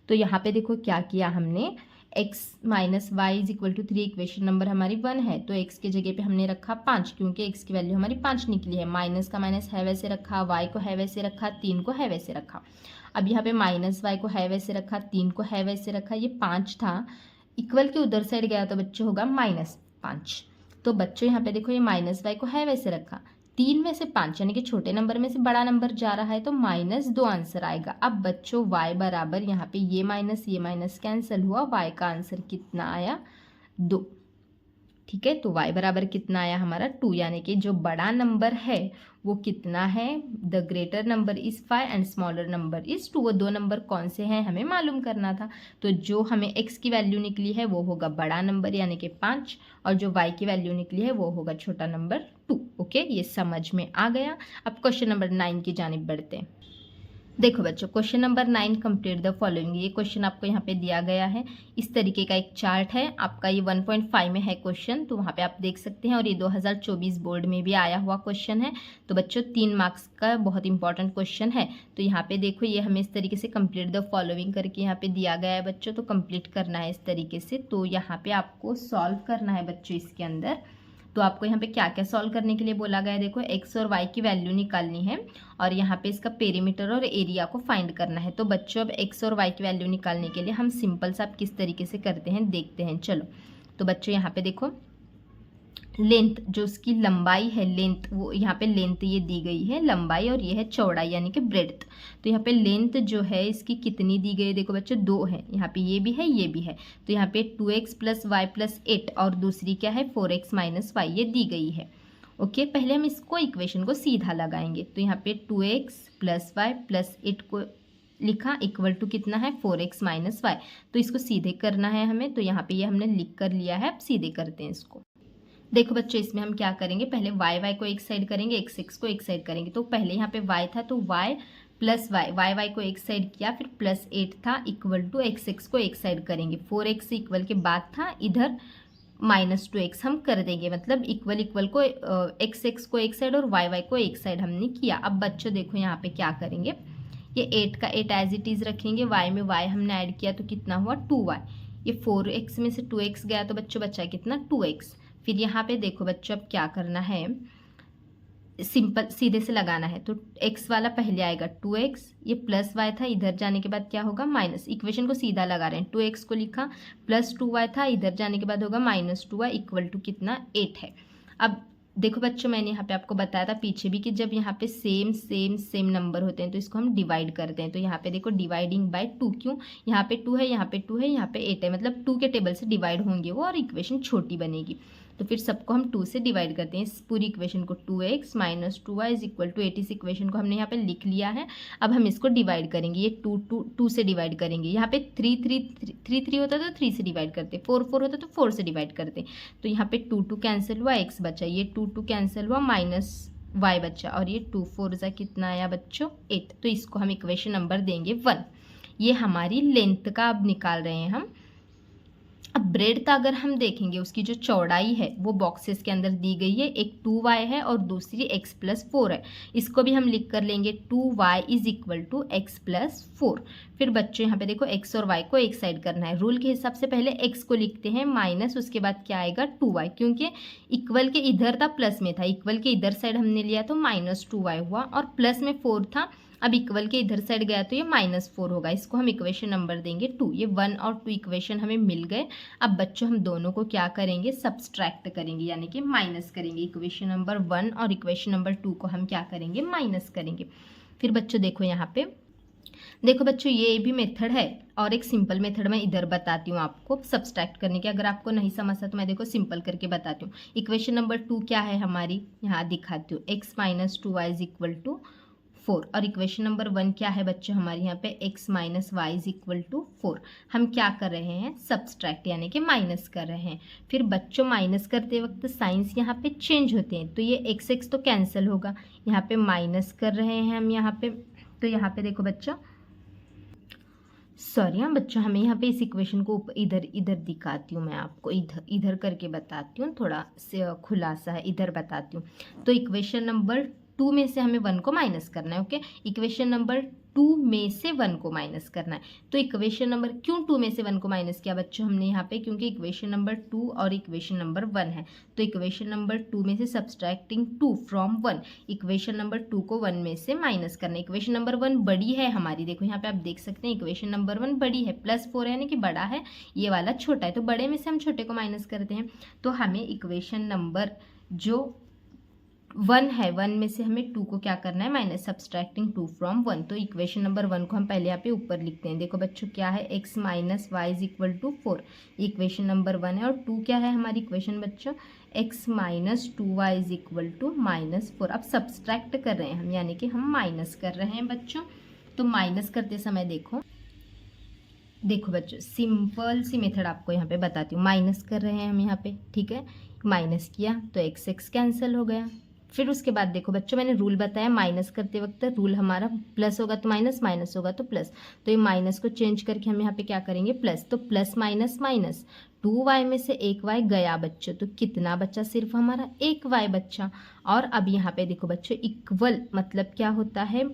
तो यहाँ पे देखो क्या किया हमने, x minus Y is equal to 3 equation number हमारी 1 है, तो x की जगह पे हमने रखा 5, क्योंकि x की वैल्यू हमारी 5 निकली है। माइनस का माइनस है वैसे रखा, y को है वैसे रखा, 3 को है वैसे रखा। अब यहाँ पे माइनस वाई को है वैसे रखा, 3 को है वैसे रखा, ये 5 था, इक्वल के उधर साइड गया तो बच्चों होगा -5। तो बच्चों यहाँ पे देखो ये माइनस वाई को है वैसे रखा, 3 में से 5 यानी कि छोटे नंबर में से बड़ा नंबर जा रहा है, तो -2 आंसर आएगा। अब बच्चों y बराबर यहाँ पे ये माइनस कैंसिल हुआ, y का आंसर कितना आया 2। ठीक है, तो y बराबर कितना आया हमारा 2, यानी कि जो बड़ा नंबर है वो कितना है, the greater number is 5 and smaller number is 2। वो दो नंबर कौन से हैं हमें मालूम करना था। तो जो हमें x की वैल्यू निकली है वो होगा बड़ा नंबर यानी कि 5, और जो y की वैल्यू निकली है वो होगा छोटा नंबर 2। ओके, ये समझ में आ गया। अब क्वेश्चन नंबर 9 की जानिब बढ़ते हैं। देखो बच्चों question number 9, complete the following. ये क्वेश्चन आपको यहाँ पे दिया गया है, इस तरीके का एक चार्ट है आपका, ये 1.5 में है क्वेश्चन, तो वहाँ पे आप देख सकते हैं। और ये 2024 बोर्ड में भी आया हुआ क्वेश्चन है। तो बच्चों 3 मार्क्स का बहुत इंपॉर्टेंट क्वेश्चन है। तो यहाँ पे देखो ये हमें इस तरीके से कंप्लीट द फॉलोइंग करके यहाँ पे दिया गया है बच्चों, तो कंप्लीट करना है इस तरीके से। तो यहाँ पे आपको सॉल्व करना है बच्चों इसके अंदर। तो आपको यहाँ पे क्या क्या सॉल्व करने के लिए बोला गया है, देखो x और y की वैल्यू निकालनी है, और यहाँ पे इसका पेरीमीटर और एरिया को फाइंड करना है। तो बच्चों अब x और y की वैल्यू निकालने के लिए हम सिंपल सा आप किस तरीके से करते हैं देखते हैं। चलो तो बच्चों यहाँ पे देखो लेंथ, जो उसकी लंबाई है लेंथ, वो यहाँ पे लेंथ ये दी गई है लंबाई, और ये है चौड़ाई यानी कि ब्रेड्थ। तो यहाँ पे लेंथ जो है इसकी कितनी दी गई है, देखो बच्चों 2 है, यहाँ पे ये भी है ये भी है। तो यहाँ पे 2x + y + 8 और दूसरी क्या है 4x - y, ये दी गई है। ओके, पहले हम इसको इक्वेशन को सीधा लगाएंगे। तो यहाँ पे 2x + y + 8 को लिखा इक्वल टू कितना है 4x - y। तो इसको सीधे करना है हमें, तो यहाँ पे ये हमने लिख कर लिया है। अब सीधे करते हैं इसको। देखो बच्चों इसमें हम क्या करेंगे, पहले y को एक साइड करेंगे, x को एक साइड करेंगे। तो पहले यहाँ पे y था तो y plus y, y y को एक साइड किया, फिर प्लस 8 था इक्वल टू एक्स एक्स को एक साइड करेंगे, 4x इक्वल के बाद था इधर -2x हम कर देंगे, मतलब इक्वल इक्वल को एक्स एक्स को एक साइड और वाई वाई को एक साइड हमने किया। अब बच्चों देखो यहाँ पे क्या करेंगे, ये 8 का 8 एज इट इज़ रखेंगे, y में y हमने ऐड किया तो कितना हुआ 2y, ये 4x में से 2x गया तो बच्चों बचा कितना 2x। फिर यहाँ पे देखो बच्चों अब क्या करना है, सिंपल सीधे से लगाना है, तो x वाला पहले आएगा 2x, ये प्लस y था, इधर जाने के बाद क्या होगा माइनस, इक्वेशन को सीधा लगा रहे हैं, 2x को लिखा प्लस 2y था, इधर जाने के बाद होगा -2y इक्वल टू कितना 8 है। अब देखो बच्चों मैंने यहाँ पे आपको बताया था पीछे भी कि जब यहाँ पे सेम सेम सेम नंबर होते हैं तो इसको हम डिवाइड करते हैं, तो यहाँ पे देखो डिवाइडिंग बाय 2, क्यों यहाँ पे 2 है, यहाँ पे 2 है, यहाँ पे 8 है, मतलब 2 के टेबल से डिवाइड होंगे वो और इक्वेशन छोटी बनेगी। तो फिर सबको हम 2 से डिवाइड करते हैं, इस पूरी इक्वेशन को 2x - 2y is equal to 8, इस इक्वेशन को हमने यहाँ पे लिख लिया है। अब हम इसको डिवाइड करेंगे, ये 2 से डिवाइड करेंगे, यहाँ पे 3 होता तो 3 से डिवाइड करते, 4 होता तो 4 से डिवाइड करते, तो यहाँ पे 2 कैंसिल हुआ, x बचा, ये 2 कैंसिल हुआ -y बचा, और ये 2 4 जा कितना आया बच्चों 8, तो इसको हम इक्वेशन नंबर देंगे 1। ये हमारी लेंथ का अब निकाल रहे हैं हम। अब ब्रेड का अगर हम देखेंगे उसकी जो चौड़ाई है वो बॉक्सेस के अंदर दी गई है, एक 2y है और दूसरी x + 4 है, इसको भी हम लिख कर लेंगे 2y is equal to x + 4। फिर बच्चों यहाँ पे देखो x और y को एक साइड करना है, रूल के हिसाब से पहले x को लिखते हैं माइनस, उसके बाद क्या आएगा 2y, क्योंकि इक्वल के इधर था प्लस में था, इक्वल के इधर साइड हमने लिया तो -2y हुआ, और प्लस में 4 था, अब इक्वल के इधर साइड गया तो ये -4 होगा, इसको हम इक्वेशन नंबर देंगे 2। ये 1 और 2 इक्वेशन हमें मिल गए। अब बच्चों हम दोनों को क्या करेंगे, सब्सट्रैक्ट करेंगे, यानी कि माइनस करेंगे, इक्वेशन नंबर 1 और इक्वेशन नंबर 2 को हम क्या करेंगे माइनस करेंगे। फिर बच्चों देखो यहाँ पे, देखो बच्चों ये भी मेथड है और एक सिंपल मेथड मैं इधर बताती हूँ आपको सब्सट्रैक्ट करने की, अगर आपको नहीं समझता तो मैं देखो सिंपल करके बताती हूँ। इक्वेशन नंबर 2 क्या है हमारी, यहाँ दिखाती हूँ, x - 2y is equal to 4, और इक्वेशन नंबर 1 क्या है बच्चों हमारे यहाँ पे x - y is equal to 4। हम क्या कर रहे हैं सब्सट्रैक्ट, यानी कि माइनस कर रहे हैं। फिर बच्चों माइनस करते वक्त साइंस यहाँ पे चेंज होते हैं, तो ये x तो कैंसिल होगा, यहाँ पे माइनस कर रहे हैं हम यहाँ पे, तो यहाँ पे देखो बच्चों सॉरी हाँ बच्चों, हमें यहाँ पे इस इक्वेशन को इधर इधर दिखाती हूँ मैं आपको, इधर इधर करके बताती हूँ, थोड़ा से खुलासा है, इधर बताती हूँ। तो इक्वेशन नंबर 2 में से हमें 1 को माइनस करना है, ओके, इक्वेशन नंबर 2 में से 1 को माइनस करना है। तो इक्वेशन नंबर क्यों 2 में से 1 को माइनस किया बच्चों हमने यहाँ पे, क्योंकि इक्वेशन नंबर 2 और इक्वेशन नंबर 1 है, तो इक्वेशन नंबर 2 में से सब्सट्रैक्टिंग 2 फ्रॉम 1, इक्वेशन नंबर 2 को 1 में से माइनस करना है। इक्वेशन नंबर 1 बड़ी है हमारी, देखो यहाँ पे आप देख सकते हैं इक्वेशन नंबर 1 बड़ी है, +4 है यानी कि बड़ा है, ये वाला छोटा है, तो बड़े में से हम छोटे को माइनस करते हैं। तो हमें इक्वेशन नंबर जो 1 है, 1 में से हमें 2 को क्या करना है माइनस, सब्सट्रैक्टिंग 2 फ्रॉम 1। तो इक्वेशन नंबर 1 को हम पहले यहाँ पे ऊपर लिखते हैं, देखो बच्चों क्या है x - y is equal to 4, equation number 1 है, और 2 क्या है हमारी इक्वेशन बच्चों x - 2y is equal to -4। अब सब्सट्रैक्ट कर रहे हैं हम, यानी कि हम माइनस कर रहे हैं बच्चों। तो माइनस करते समय देखो बच्चों सिंपल सी मेथड आपको यहाँ पे बताती हूँ, माइनस कर रहे हैं हम यहाँ पे, ठीक है, माइनस किया तो x कैंसिल हो गया। फिर उसके बाद देखो बच्चों मैंने रूल बताया, माइनस करते वक्त रूल हमारा प्लस होगा तो माइनस, माइनस होगा तो प्लस, तो ये माइनस को चेंज करके हम यहाँ पे क्या करेंगे प्लस, तो प्लस माइनस माइनस, 2y में से 1y गया बच्चों, तो कितना बच्चा, सिर्फ हमारा 1y बच्चा। और अब यहाँ पे देखो बच्चों इक्वल मतलब क्या होता है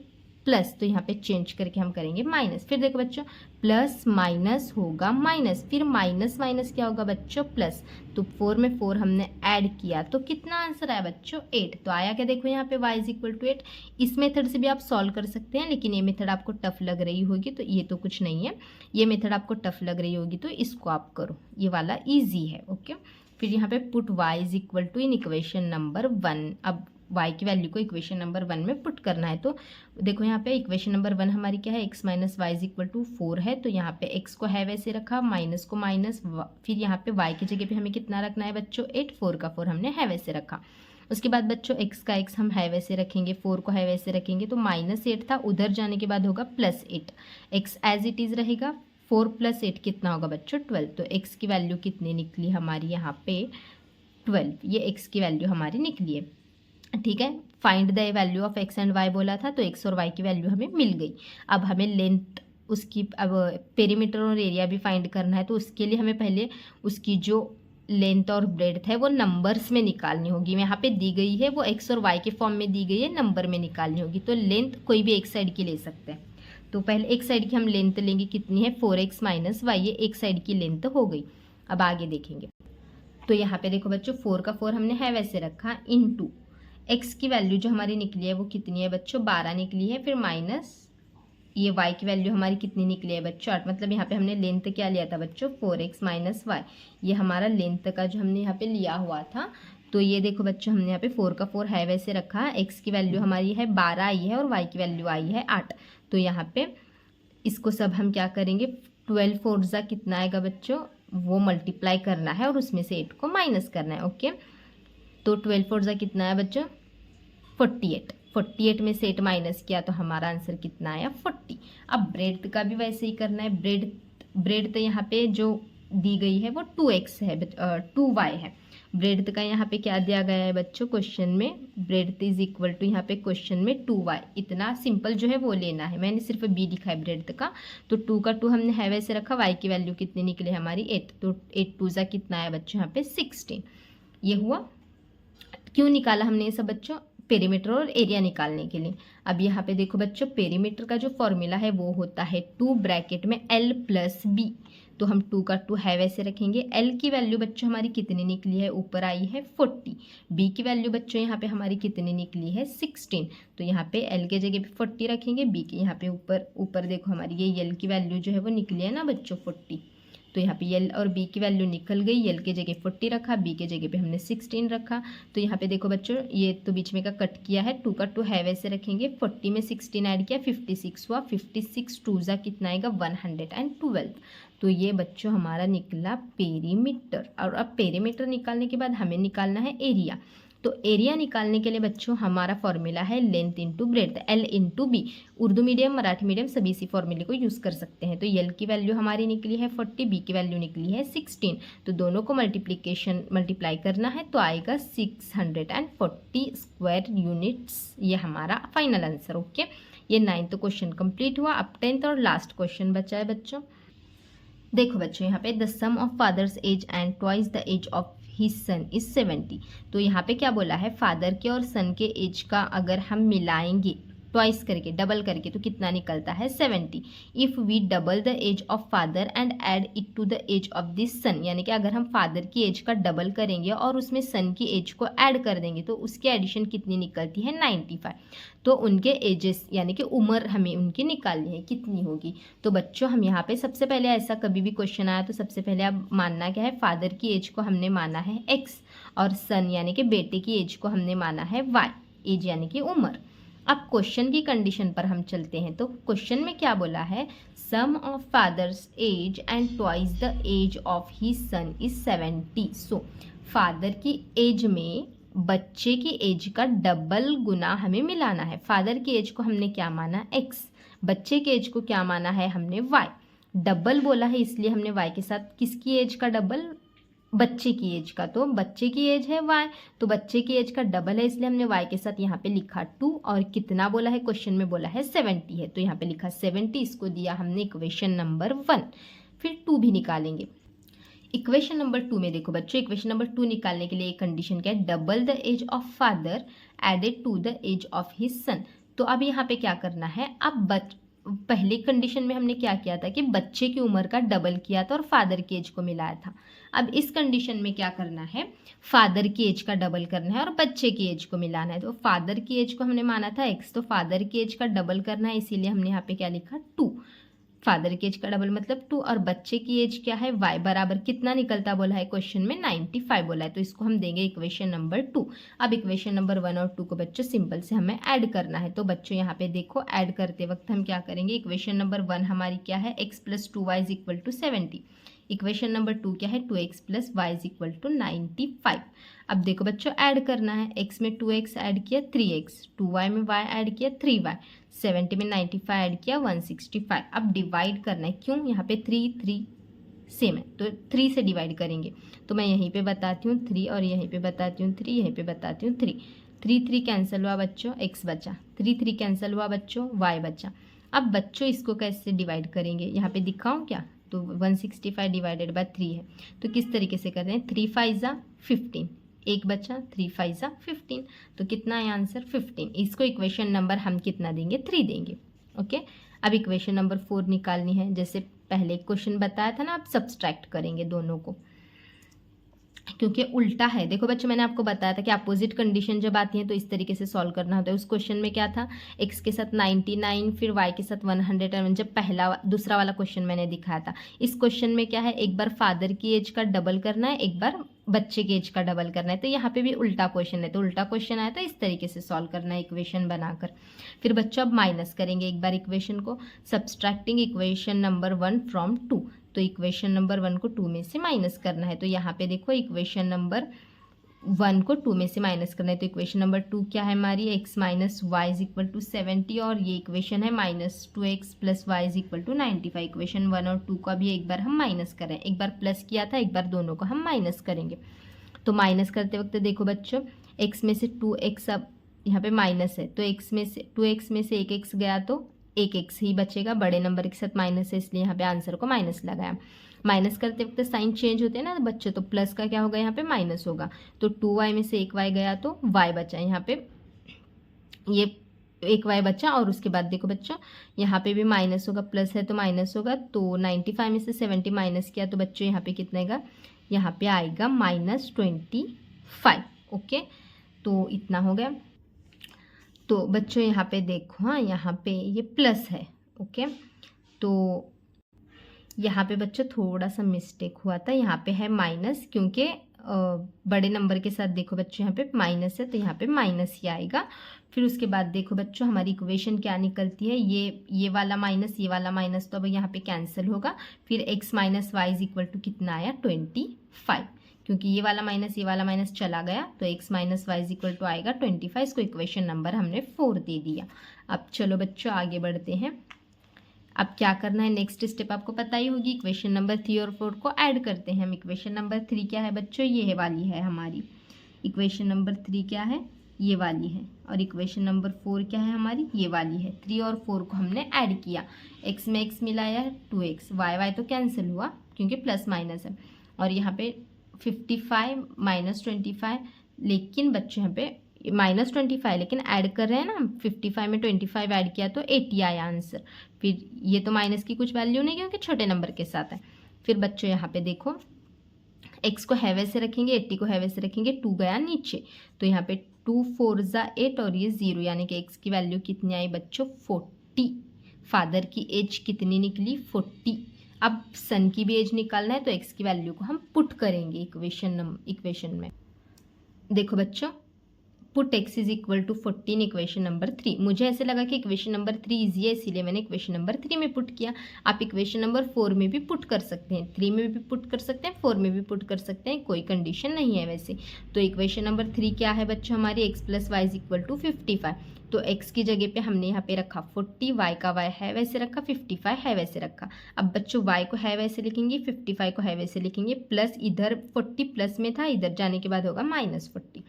प्लस, तो यहाँ पे चेंज करके हम करेंगे माइनस। फिर देखो बच्चों प्लस माइनस होगा माइनस, फिर माइनस माइनस क्या होगा बच्चों प्लस, तो 4 में 4 हमने ऐड किया तो कितना आंसर आया बच्चों 8। तो आया क्या देखो यहाँ पे y इज इक्वल टू 8। इस मेथड से भी आप सॉल्व कर सकते हैं, लेकिन ये मेथड आपको टफ लग रही होगी तो ये तो कुछ नहीं है, ये मेथड आपको टफ लग रही होगी तो इसको आप करो, ये वाला ईजी है, ओके। फिर यहाँ पे put y is equal to in equation number 1, अब y की वैल्यू को इक्वेशन नंबर 1 में पुट करना है। तो देखो यहाँ पे इक्वेशन नंबर 1 हमारी क्या है, x - y is equal to 4 है, तो यहाँ पे x को है वैसे रखा, माइनस को माइनस, फिर यहाँ पे y की जगह पे हमें कितना रखना है बच्चों 8, 4 का 4 हमने है वैसे रखा। उसके बाद बच्चों x का x हम है वैसे रखेंगे, 4 को है वैसे रखेंगे, तो -8 था, उधर जाने के बाद होगा +8, x एज इट इज़ रहेगा, 4 + 8 कितना होगा बच्चों 12, तो x की वैल्यू कितनी निकली हमारी यहाँ पे 12, ये x की वैल्यू हमारी निकली है। ठीक है, find the value of x and y बोला था, तो एक्स और वाई की वैल्यू हमें मिल गई। अब हमें लेंथ उसकी, अब पेरीमीटर और एरिया भी फाइंड करना है, तो उसके लिए हमें पहले उसकी जो लेंथ और ब्रेड्थ है वो नंबर्स में निकालनी होगी। यहाँ पे दी गई है वो एक्स और वाई के फॉर्म में दी गई है, नंबर में निकालनी होगी। तो लेंथ कोई भी एक साइड की ले सकते हैं। तो पहले एक साइड की हम लेंथ लेंगे, कितनी है 4x माइनस वाई, ये एक साइड की लेंथ हो गई। अब आगे देखेंगे, तो यहाँ पे देखो बच्चों 4 का 4 हमने है वैसे रखा, इनटू एक्स की वैल्यू जो हमारी निकली है वो कितनी है बच्चों 12 निकली है, फिर माइनस ये y की वैल्यू हमारी कितनी निकली है बच्चों 8। मतलब यहाँ पे हमने लेंथ क्या लिया था बच्चों 4x माइनस वाई, ये हमारा लेंथ का जो हमने यहाँ पे लिया हुआ था। तो ये देखो बच्चों हमने यहाँ पे 4 का 4 है वैसे रखा, x की वैल्यू हमारी है 12 आई है और y की वैल्यू आई है 8। तो यहाँ पे इसको सब हम क्या करेंगे, 12 4 जा कितना आएगा बच्चों, वो मल्टीप्लाई करना है और उसमें से 8 को माइनस करना है। ओके, तो 12 4 जा कितना है बच्चों 48, 48 में से 8 माइनस किया तो हमारा आंसर कितना आया 40। अब ब्रेड का भी वैसे ही करना है। ब्रेड तो यहाँ पे जो दी गई है वो 2x है, 2y है। ब्रेड का यहाँ पे क्या दिया गया है बच्चों क्वेश्चन में, ब्रेड इज इक्वल टू यहाँ पे क्वेश्चन में 2y। इतना सिंपल जो है वो लेना है, मैंने सिर्फ b लिखा है ब्रेड का। तो 2 का 2 हमने है वैसे रखा, y की वैल्यू कितनी निकली हमारी 8, तो 8 2 जा कितना है बच्चों यहाँ पे 16। ये हुआ। क्यों निकाला हमने ये सब बच्चों, पेरीमीटर और एरिया निकालने के लिए। अब यहाँ पे देखो बच्चों पेरीमीटर का जो फॉर्मूला है वो होता है 2 ब्रैकेट में l प्लस b। तो हम 2 का 2 है वैसे रखेंगे। l की वैल्यू बच्चों हमारी कितनी निकली है, ऊपर आई है 40। b की वैल्यू बच्चों यहाँ पे हमारी कितनी निकली है 16। तो यहाँ पे l के जगह पे 40 रखेंगे, b के यहाँ पे ऊपर देखो हमारी ये l की वैल्यू जो है वो निकली है ना बच्चों 40। तो यहाँ पे l और b की वैल्यू निकल गई, l के जगह 40 रखा, b के जगह पे हमने 16 रखा। तो यहाँ पे देखो बच्चों ये तो बीच में का कट किया है, 2 का 2 है वैसे रखेंगे, 40 में 16 ऐड किया 56 हुआ, 56 2 जा कितना आएगा 112। तो ये बच्चों हमारा निकला पेरीमीटर। और अब पेरीमीटर निकालने के बाद हमें निकालना है एरिया। तो एरिया निकालने के लिए बच्चों हमारा फॉर्मूला है length into breadth, L into b. Urdu medium Marathi medium सभी इसी फॉर्मूले को यूज़ कर सकते हैं। तो L की वैल्यू हमारी निकली है 40, B की वैल्यू निकली है 16। तो दोनों को मल्टीप्लाई करना है तो आएगा 640 स्क्वायर यूनिट्स। ये हमारा फाइनल आंसर। ओके, ये 9th क्वेश्चन कंप्लीट हुआ। अब 10th और लास्ट क्वेश्चन बचा है बच्चों। देखो बच्चों यहाँ पे the sum of father's age and twice the age of his son is 70। तो यहाँ पे क्या बोला है, फादर के और सन के एज का अगर हम मिलाएंगे ट्वाइस करके, डबल करके, तो कितना निकलता है 70। If we double the age of father and add it to the age of this son, यानी कि अगर हम फादर की एज का डबल करेंगे और उसमें सन की एज को ऐड कर देंगे तो उसकी एडिशन कितनी निकलती है 95। तो उनके एजेस यानी कि उम्र हमें उनकी निकालनी है, कितनी होगी। तो बच्चों हम यहाँ पे सबसे पहले, ऐसा कभी भी क्वेश्चन आया तो सबसे पहले अब मानना क्या है, फादर की एज को हमने माना है x और सन यानी कि बेटे की एज को हमने माना है y, एज यानी कि उम्र। अब क्वेश्चन की कंडीशन पर हम चलते हैं। तो क्वेश्चन में क्या बोला है, sum of father's age and twice the age of he son is 70। So father की एज में बच्चे की एज का डबल गुना हमें मिलाना है। फादर की एज को हमने क्या माना x, बच्चे की एज को क्या माना है हमने y। डबल बोला है इसलिए हमने y के साथ किसकी एज का डबल, बच्चे की एज का। तो बच्चे की एज है y, तो बच्चे की एज का डबल है इसलिए हमने y के साथ यहाँ पे लिखा 2। और कितना बोला है, क्वेश्चन में बोला है 70 है, तो यहाँ पे लिखा 70। इसको दिया हमने इक्वेशन नंबर 1। फिर 2 भी निकालेंगे। इक्वेशन नंबर 2 में देखो बच्चों, इक्वेशन नंबर 2 निकालने के लिए एक कंडीशन क्या है, double the age of father added to the age of his son. तो अब यहाँ पे क्या करना है, अब पहली कंडीशन में हमने क्या किया था कि बच्चे की उम्र का डबल किया था और फादर की एज को मिलाया था। अब इस कंडीशन में क्या करना है, फादर की एज का डबल करना है और बच्चे की एज को मिलाना है। तो फादर की एज को हमने माना था x, तो फादर की एज का डबल करना है, इसीलिए हमने यहाँ पे क्या लिखा 2। फादर की एज का डबल मतलब 2, और बच्चे की एज क्या है y, बराबर कितना निकलता बोला है क्वेश्चन में 95 बोला है। तो इसको हम देंगे इक्वेशन नंबर 2। अब इक्वेशन नंबर 1 और 2 को बच्चों सिंपल से हमें ऐड करना है। तो बच्चों यहाँ पे देखो ऐड करते वक्त हम क्या करेंगे, इक्वेशन नंबर 1 हमारी क्या है, x plus 2y is equal to 70। Equation number 2 क्या है, 2x plus Y is equal to 95। अब देखो बच्चों ऐड करना है, x में 2x ऐड किया 3x, 2y में y ऐड किया 3y, 70 में 95 ऐड किया 165। अब डिवाइड करना है, क्यों, यहाँ पे 3 सेम है तो 3 से डिवाइड करेंगे। तो मैं यहीं पे बताती हूँ 3 और यहीं पे बताती हूँ 3, यहीं पे बताती हूँ 3। 3 3 कैंसिल हुआ बच्चों, x बचा, 3 3 कैंसिल हुआ बच्चों, y बचा। अब बच्चों इसको कैसे डिवाइड करेंगे, यहाँ पे दिखाऊं क्या, तो 165 डिवाइडेड बाय 3 है, तो किस तरीके से कर रहे हैं, 3 5 ज़ा 15, एक बचा, 3 5 ज़ा 15, तो कितना है आंसर 15। इसको इक्वेशन नंबर हम कितना देंगे, 3 देंगे। ओके, अब इक्वेशन नंबर 4 निकालनी है, जैसे पहले क्वेश्चन बताया था ना, आप सब्सट्रैक्ट करेंगे दोनों को, क्योंकि उल्टा है। देखो बच्चों, मैंने आपको बताया था कि अपोजिट कंडीशन जब आती है तो इस तरीके से सॉल्व करना होता है। उस क्वेश्चन में क्या था, x के साथ 99, फिर y के साथ 101, जब दूसरा वाला क्वेश्चन मैंने दिखाया था। इस क्वेश्चन में क्या है, एक बार फादर की एज का डबल करना है, एक बार बच्चे की एज का डबल करना है। तो यहाँ पे भी उल्टा क्वेश्चन है, तो उल्टा क्वेश्चन आया तो इस तरीके से सॉल्व करना है इक्वेशन बनाकर। फिर बच्चों अब माइनस करेंगे एक बार इक्वेशन को, सब्सट्रैक्टिंग इक्वेशन नंबर 1 फ्रॉम 2, तो इक्वेशन नंबर 1 को 2 में से माइनस करना है। तो यहाँ पे देखो इक्वेशन नंबर 1 को 2 में से माइनस करना है, तो इक्वेशन नंबर 2 क्या है हमारी, x minus Y is equal to 70, और ये इक्वेशन है minus 2x plus Y is equal to 95। Equation 1 और 2 का भी एक बार हम माइनस करें, एक बार प्लस किया था, एक बार दोनों को हम माइनस करेंगे। तो माइनस करते वक्त देखो बच्चों, x में से 2x, अब यहाँ पे माइनस है तो x में से 2x में से एक x गया तो एक x ही बचेगा, बड़े नंबर के साथ माइनस है इसलिए यहाँ पे आंसर को माइनस लगाया। माइनस करते वक्त साइन चेंज होते हैं ना बच्चों, तो प्लस का क्या होगा, यहाँ पे माइनस होगा, तो 2y में से एक y गया तो y बचा, यहाँ पे ये एक y बचा। और उसके बाद देखो बच्चों, यहाँ पे भी माइनस होगा, प्लस है तो माइनस होगा, तो 95 में से 70 माइनस किया तो बच्चों यहाँ पे कितना आएगा, यहाँ पे आएगा -25। ओके, तो इतना हो गया। तो बच्चों यहाँ पे देखो, हाँ यहाँ पे ये प्लस है। ओके, तो यहाँ पे बच्चों थोड़ा सा मिस्टेक हुआ था, यहाँ पे है माइनस, क्योंकि बड़े नंबर के साथ देखो बच्चों यहाँ पे माइनस है तो यहाँ पे माइनस ही आएगा। फिर उसके बाद देखो बच्चों हमारी इक्वेशन क्या निकलती है, ये वाला माइनस, ये वाला माइनस, तो अब यहाँ पे कैंसिल होगा। फिर x minus Y is equal to कितना आया, 25, क्योंकि ये वाला माइनस चला गया, तो x minus Y is equal to आएगा 25। इसको इक्वेशन नंबर हमने 4 दे दिया। अब चलो बच्चों आगे बढ़ते हैं। अब क्या करना है, नेक्स्ट स्टेप आपको पता ही होगी, इक्वेशन नंबर 3 और 4 को ऐड करते हैं हम। इक्वेशन नंबर 3 क्या है बच्चों, ये वाली है हमारी। इक्वेशन नंबर 3 क्या है, ये वाली है। और इक्वेशन नंबर 4 क्या है हमारी, ये वाली है। 3 और 4 को हमने ऐड किया, x में x मिलाया है 2x, y तो कैंसिल हुआ क्योंकि प्लस माइनस है। और यहाँ पे 55 माइनस 25, लेकिन बच्चों यहाँ पे -25, लेकिन ऐड कर रहे हैं ना, 55 में 25 ऐड किया तो 80 आया आंसर। फिर ये तो माइनस की कुछ वैल्यू नहीं क्योंकि छोटे नंबर के साथ है। फिर बच्चों यहाँ पे देखो, x को है वैसे रखेंगे, 80 को है वैसे रखेंगे, 2 गया नीचे, तो यहाँ पे 2 4 ज़ा 8 और ये 0, यानी कि x की वैल्यू कितनी आई बच्चों, 40। फादर की एज कितनी निकली, 40। अब सन की भी एज निकालना है तो x की वैल्यू को हम पुट करेंगे इक्वेशन में। देखो बच्चों, put x is equal to 14 equation number 3। मुझे ऐसे लगा कि इक्वेशन नंबर 3 ईजी है, इसीलिए मैंने इक्वेशन नंबर 3 में पुट किया। आप इक्वेशन नंबर 4 में भी पुट कर सकते हैं, 3 में भी पुट कर सकते हैं, 4 में भी पुट कर सकते हैं, कोई कंडीशन नहीं है वैसे। तो इक्वेशन नंबर 3 क्या है बच्चों हमारी, x plus Y is equal to 55। तो x की जगह पे हमने यहाँ पे रखा 40, y का y है वैसे रखा, 55 है वैसे रखा। अब बच्चों y को है वैसे लिखेंगे, 55 को है वैसे लिखेंगे, प्लस इधर 40 प्लस में था, इधर जाने के बाद होगा -40।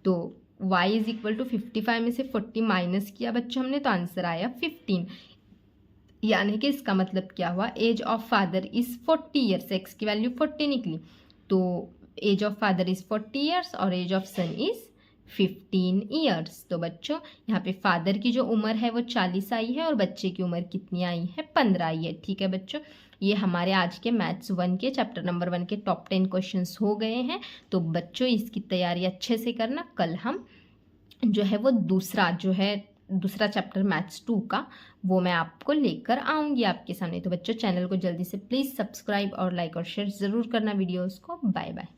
तो y इज इक्वल टू 55 में से 40 माइनस किया बच्चों हमने, तो आंसर आया 15। यानी कि इसका मतलब क्या हुआ, age of father is 40 years, x की वैल्यू 40 निकली, तो age of father is 40 years और age of son is 15 years. तो बच्चों यहाँ पे फादर की जो उम्र है वो 40 आई है और बच्चे की उम्र कितनी आई है, 15 आई है। ठीक है बच्चों, ये हमारे आज के मैथ्स 1 के चैप्टर नंबर 1 के टॉप 10 क्वेश्चंस हो गए हैं। तो बच्चों इसकी तैयारी अच्छे से करना, कल हम जो है वो दूसरा चैप्टर मैथ्स 2 का वो मैं आपको लेकर आऊँगी आपके सामने। तो बच्चों चैनल को जल्दी से प्लीज़ सब्सक्राइब और लाइक और शेयर ज़रूर करना वीडियोज़ को। Bye bye.